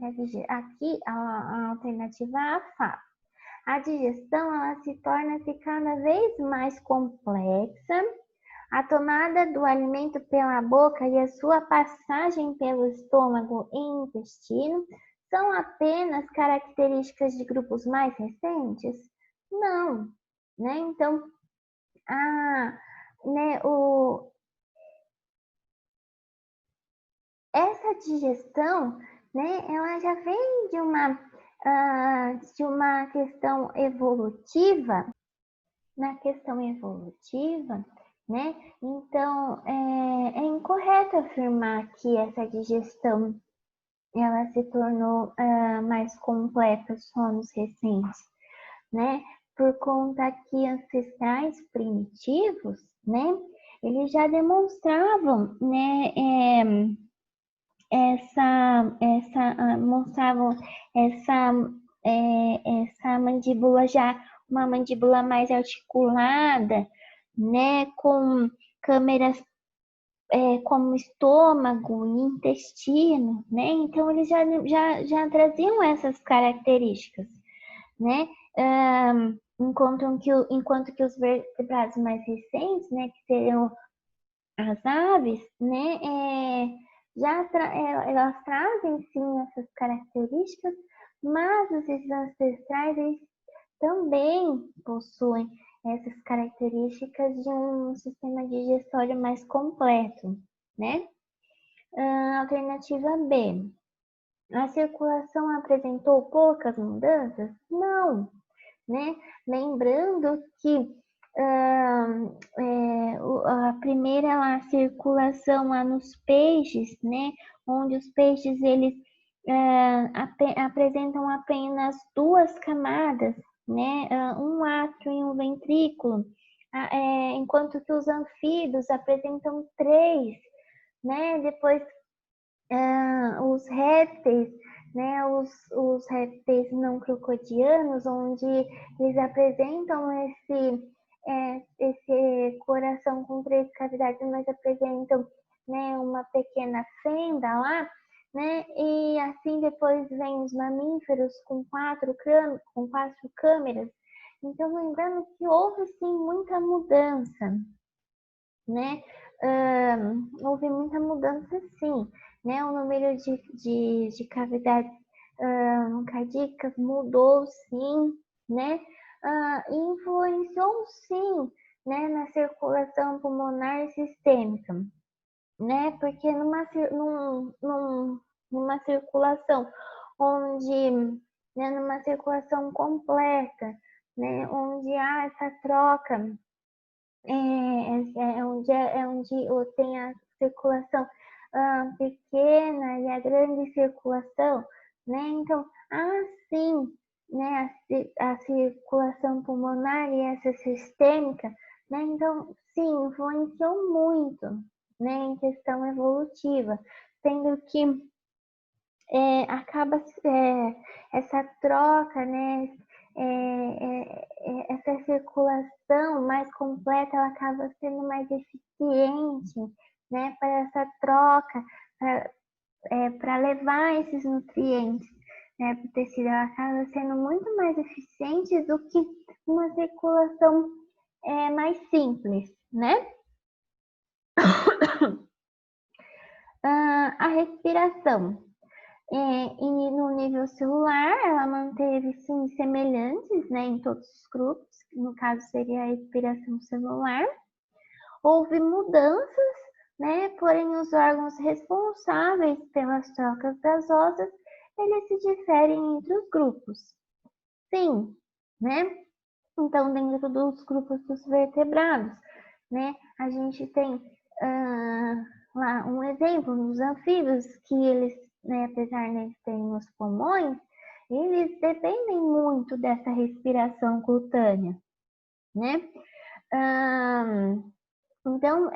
aqui a alternativa A fala. A digestão, ela se torna-se cada vez mais complexa. A tomada do alimento pela boca e a sua passagem pelo estômago e intestino são apenas características de grupos mais recentes? Não, né? Então, essa digestão, né, ela já vem de uma questão evolutiva, na questão evolutiva, né? Então, é incorreto afirmar que essa digestão ela se tornou mais completa só nos recentes, né? Por conta que ancestrais primitivos, né? Eles já demonstravam, né? Mostravam essa mandíbula já, uma mandíbula mais articulada, né, com câmeras como estômago e intestino, né, então eles já traziam essas características, né, enquanto que os vertebrados mais recentes, né, que seriam as aves, né, elas trazem sim essas características, mas os ancestrais eles também possuem essas características de um sistema digestório mais completo, né? Alternativa B. A circulação apresentou poucas mudanças? Não, né? Lembrando que a primeira a circulação lá nos peixes, né? Onde os peixes eles apresentam apenas 2 camadas, né? Um átrio e um ventrículo, enquanto que os anfíbios apresentam 3, né? Depois os répteis, né, os répteis não crocodianos, onde eles apresentam esse coração com 3 cavidades, mas apresentam, né, uma pequena fenda lá, né, e assim depois vem os mamíferos com 4 câmeras. Então, lembrando que houve sim muita mudança, né? Houve muita mudança sim, né? O número de cavidades cardíacas mudou sim, né? Influenciou sim, né, na circulação pulmonar sistêmica. né? Porque numa circulação onde, né, numa circulação completa, né, onde há essa troca, onde tem a circulação pequena e a grande circulação, né? Então, sim, né, a circulação pulmonar e essa sistêmica, né? Então, sim, influenciam muito, né, em questão evolutiva, sendo que acaba essa troca, né, essa circulação mais completa, ela acaba sendo mais eficiente, né, para essa troca, para levar esses nutrientes, né, para o tecido, ela acaba sendo muito mais eficiente do que uma circulação mais simples, né? A respiração. E no nível celular, ela manteve sim semelhantes, né, em todos os grupos, que no caso seria a respiração celular. Houve mudanças, né, porém os órgãos responsáveis pelas trocas gasosas, eles se diferem entre os grupos. Sim, né? Então, dentro dos grupos dos vertebrados, né, a gente tem lá um exemplo nos anfíbios, que eles, né, apesar de eles terem os pulmões, eles dependem muito dessa respiração cutânea, né? Então,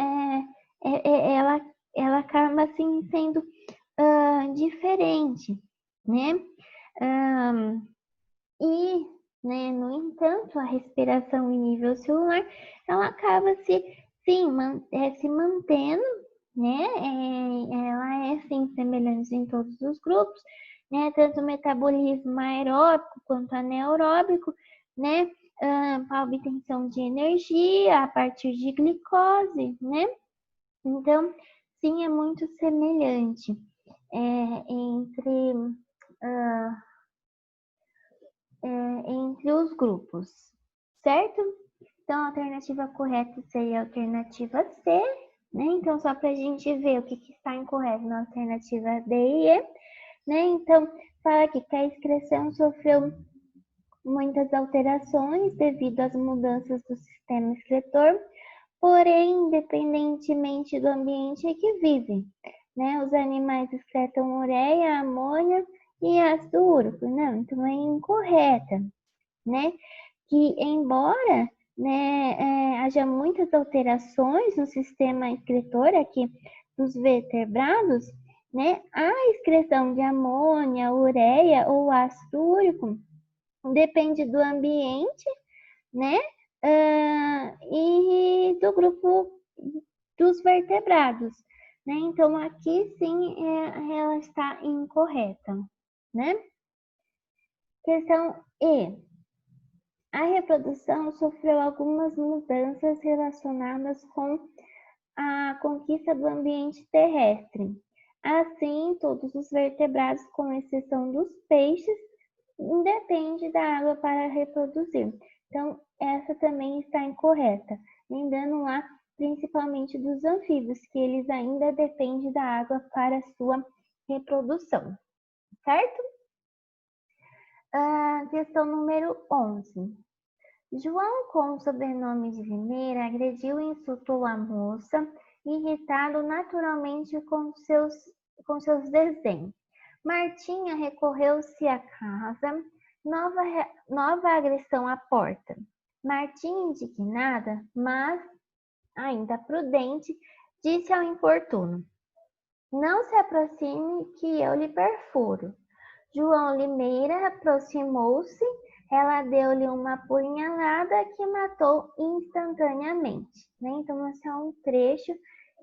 ela acaba assim sendo diferente, né? E, né, no entanto, a respiração em nível celular, ela acaba se mantendo, né? Ela é sim semelhante em todos os grupos, né? Tanto o metabolismo aeróbico quanto anaeróbico, né? A obtenção de energia a partir de glicose, né? Então, sim, é muito semelhante entre os grupos, certo? Então, a alternativa correta seria a alternativa C, né? Então, só para a gente ver o que está incorreto na alternativa D e E, né? Então, fala aqui que a excreção sofreu muitas alterações devido às mudanças do sistema excretor, porém, independentemente do ambiente em que vivem, né? Os animais excretam ureia, amônia e ácido úrico. Não, então é incorreta, né? Que embora, né, haja muitas alterações no sistema excretor aqui dos vertebrados, né, a excreção de amônia, ureia ou ácido úrico depende do ambiente, né, e do grupo dos vertebrados, né? Então aqui sim ela está incorreta, né? Questão E. A reprodução sofreu algumas mudanças relacionadas com a conquista do ambiente terrestre. Assim, todos os vertebrados, com exceção dos peixes, dependem da água para reproduzir. Então, essa também está incorreta. Lembrando lá, principalmente dos anfíbios, que eles ainda dependem da água para sua reprodução, certo? Questão número 11. João, com o sobrenome de Limeira, agrediu e insultou a moça, irritado naturalmente com seus desenhos. Martinha recorreu-se à casa, nova agressão à porta. Martinha, indignada, mas ainda prudente, disse ao importuno: Não se aproxime, que eu lhe perfuro. João Limeira aproximou-se, ela deu-lhe uma punhalada que matou instantaneamente, né? Então, esse é um trecho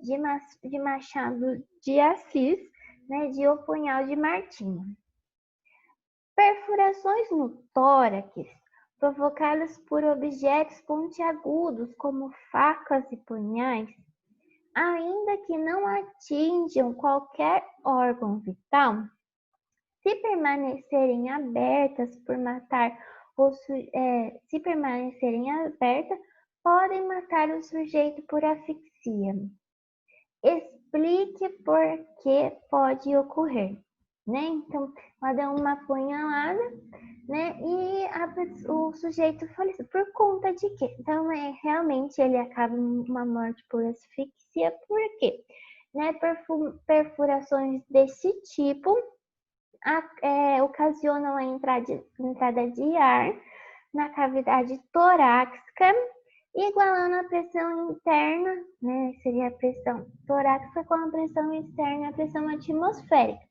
de Machado de Assis, né? De O Punhal de Martinha. Perfurações no tórax, provocadas por objetos pontiagudos, como facas e punhais, ainda que não atinjam qualquer órgão vital, se permanecerem abertas por matar se permanecerem abertas, podem matar o sujeito por asfixia. explique por que pode ocorrer, né? Então, ela deu uma apunhalada, né? E o sujeito faleceu por conta de quê? Então, realmente ele acaba uma morte por asfixia, por quê? Né? Perfurações desse tipo ocasionam a entrada de ar na cavidade torácica, igualando a pressão interna, né? Seria a pressão torácica com a pressão externa, a pressão atmosférica.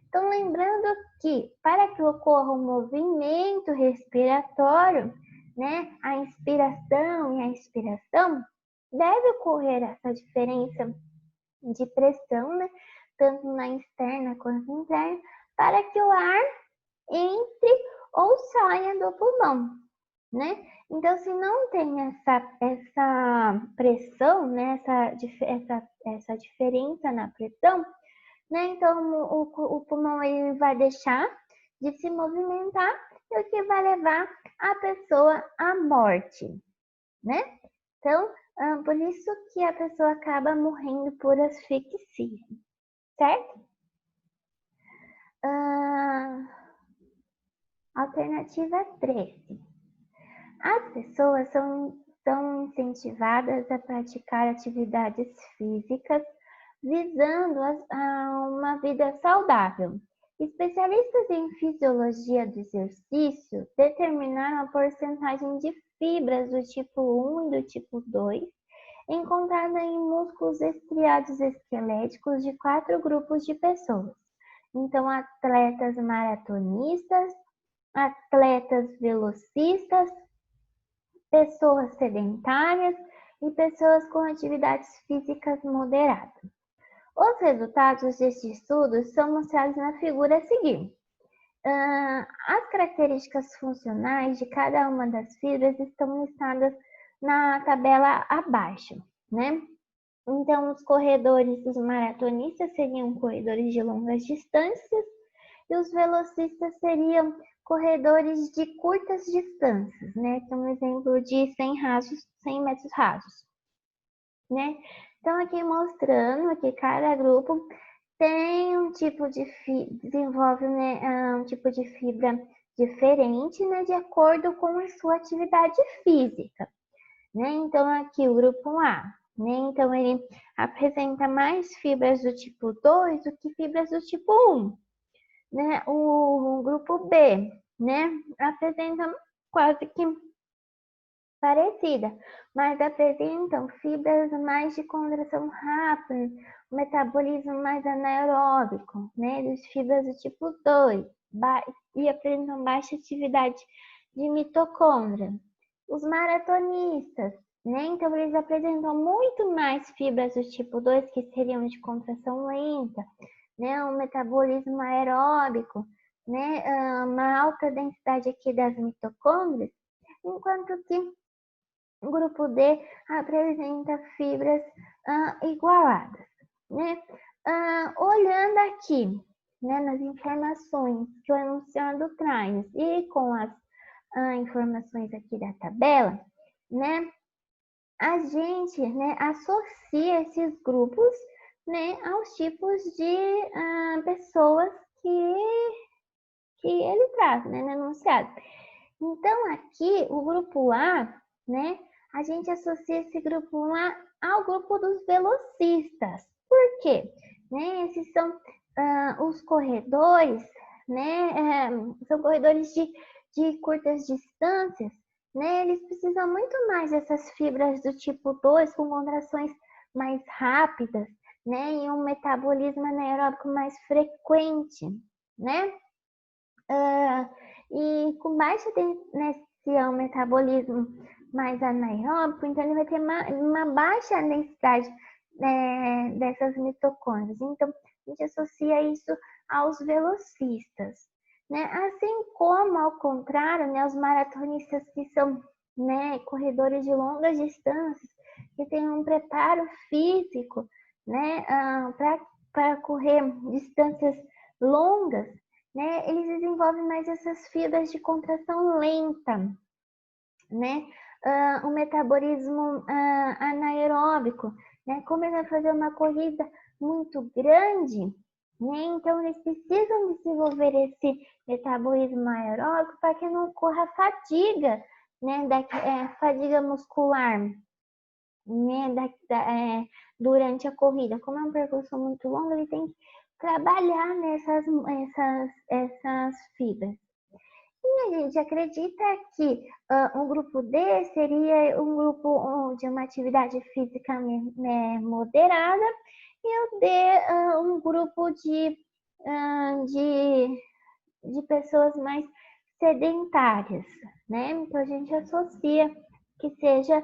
Então, lembrando que para que ocorra um movimento respiratório, né, a inspiração e a expiração, deve ocorrer essa diferença de pressão, né, tanto na externa quanto interna, para que o ar entre ou saia do pulmão, né? Então, se não tem essa pressão, né, essa diferença na pressão, né? Então, o pulmão ele vai deixar de se movimentar, e o que vai levar a pessoa à morte, né? Então, por isso que a pessoa acaba morrendo por asfixia, certo? Alternativa 13. As pessoas são incentivadas a praticar atividades físicas visando uma vida saudável. Especialistas em fisiologia do exercício determinaram a porcentagem de fibras do tipo 1 e do tipo 2 encontrada em músculos estriados esqueléticos de 4 grupos de pessoas. Então, atletas maratonistas, atletas velocistas, pessoas sedentárias e pessoas com atividades físicas moderadas. Os resultados deste estudo são mostrados na figura a seguir. As características funcionais de cada uma das fibras estão listadas na tabela abaixo, né? Então, os corredores dos maratonistas seriam corredores de longas distâncias e os velocistas seriam corredores de curtas distâncias, né? Que é um exemplo de 100 metros rasos, né? Então, aqui mostrando que cada grupo tem um tipo de desenvolve, né, um tipo de fibra diferente, né, de acordo com a sua atividade física, né? Então, aqui o grupo A, né? Então, ele apresenta mais fibras do tipo 2 do que fibras do tipo 1, né? O grupo B, né, apresenta quase que parecida, mas apresentam fibras mais de contração rápida, metabolismo mais anaeróbico, né? Das fibras do tipo 2, e apresentam baixa atividade de mitocôndria. Os maratonistas, né? Então, eles apresentam muito mais fibras do tipo 2, que seriam de contração lenta, né? Um metabolismo aeróbico, né? Uma alta densidade aqui das mitocôndrias, enquanto que o grupo D apresenta fibras igualadas, né? Olhando aqui, né, nas informações que o enunciado traz e com as informações aqui da tabela, né, a gente, né, associa esses grupos, né, aos tipos de pessoas que ele traz, né, no enunciado. Então, aqui, o grupo A, né, a gente associa esse grupo A ao grupo dos velocistas. Por quê? Né, esses são os corredores, né, são corredores de curtas distâncias, né, eles precisam muito mais dessas fibras do tipo 2, com contrações mais rápidas, né, e um metabolismo anaeróbico mais frequente, né? E com baixa nesse metabolismo mais anaeróbico, então ele vai ter uma baixa densidade dessas mitocôndrias. Então, a gente associa isso aos velocistas, né? Assim como, ao contrário, né, os maratonistas que são, né, corredores de longas distâncias, que têm um preparo físico, né, para correr distâncias longas, né, eles desenvolvem mais essas fibras de contração lenta, né? Um metabolismo anaeróbico, né? Como ele vai fazer uma corrida muito grande, né? Então eles precisam desenvolver esse metabolismo aeróbico para que não ocorra fadiga, né? Fadiga muscular, né? Durante a corrida. Como é um percurso muito longo, ele tem que trabalhar essas fibras. E a gente acredita que um grupo D seria um grupo de uma atividade física moderada e o D um grupo de pessoas mais sedentárias, né? Então a gente associa que seja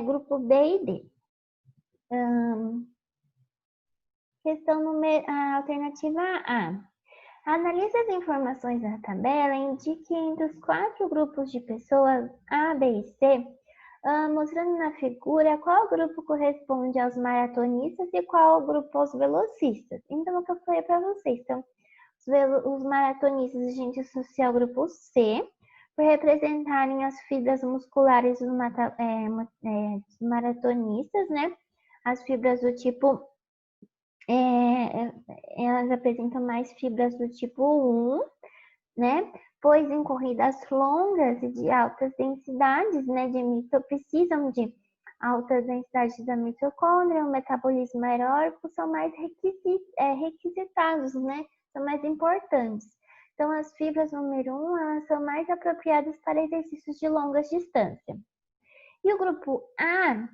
grupo B e D. A alternativa A. Analise as informações da tabela e indique entre os 4 grupos de pessoas A, B e C, mostrando na figura qual grupo corresponde aos maratonistas e qual grupo aos velocistas. Então, o que eu falei para vocês. Então, os maratonistas a gente associa ao grupo C, por representarem as fibras musculares dos maratonistas, né? As fibras do tipo elas apresentam mais fibras do tipo 1, né? Pois em corridas longas e de altas densidades, né, precisam de altas densidades da mitocôndria, o metabolismo aeróbico são mais requisitados, né? São mais importantes. Então, as fibras número 1, elas são mais apropriadas para exercícios de longas distâncias. E o grupo A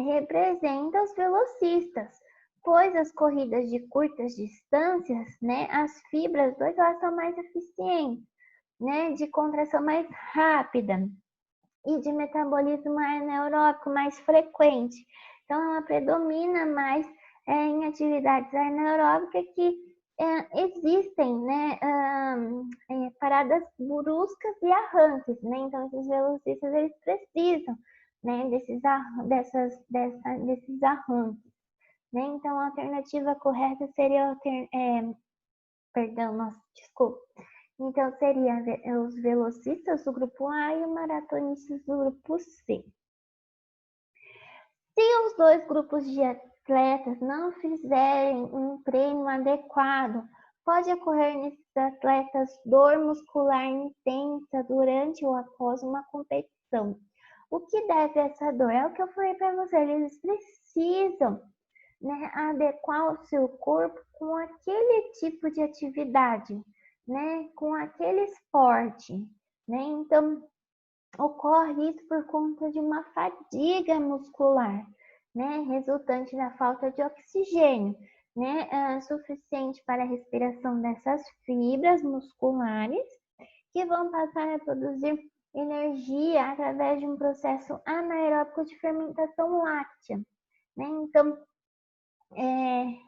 representa os velocistas, pois as corridas de curtas distâncias, né, as fibras 2 elas são mais eficientes, né, de contração mais rápida e de metabolismo anaeróbico mais frequente. Então, ela predomina mais em atividades anaeróbicas que existem, né, paradas bruscas e arranques, né? Então, esses velocistas eles precisam, né, desses arranques. Né? Então, a alternativa correta seria Então, seria os velocistas do grupo A e os maratonistas do grupo C. Se os 2 grupos de atletas não fizerem um treino adequado, pode ocorrer nesses atletas dor muscular intensa durante ou após uma competição. O que deve essa dor? É o que eu falei para vocês, eles precisam, né, adequar o seu corpo com aquele tipo de atividade, né, com aquele esporte, né? Então, ocorre isso por conta de uma fadiga muscular, né, resultante da falta de oxigênio, né, suficiente para a respiração dessas fibras musculares que vão passar a produzir energia através de um processo anaeróbico de fermentação láctea, né? Então,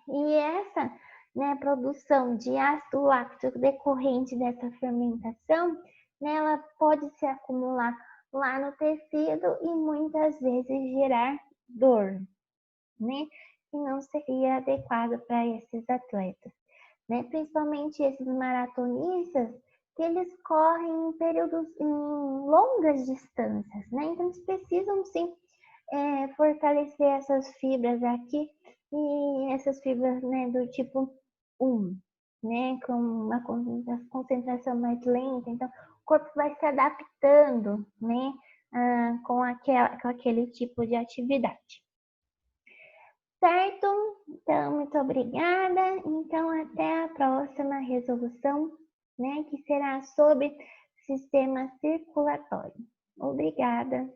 e essa, né, produção de ácido láctico decorrente dessa fermentação, né, ela pode se acumular lá no tecido e muitas vezes gerar dor, né, que não seria adequado para esses atletas, né, principalmente esses maratonistas, que eles correm em longas distâncias, né, então eles precisam sim fortalecer essas fibras aqui e essas fibras, né, do tipo 1, né, com uma concentração mais lenta, então o corpo vai se adaptando, né, com aquele tipo de atividade. Certo? Então, muito obrigada. Então, até a próxima resolução, né, que será sobre sistema circulatório. Obrigada.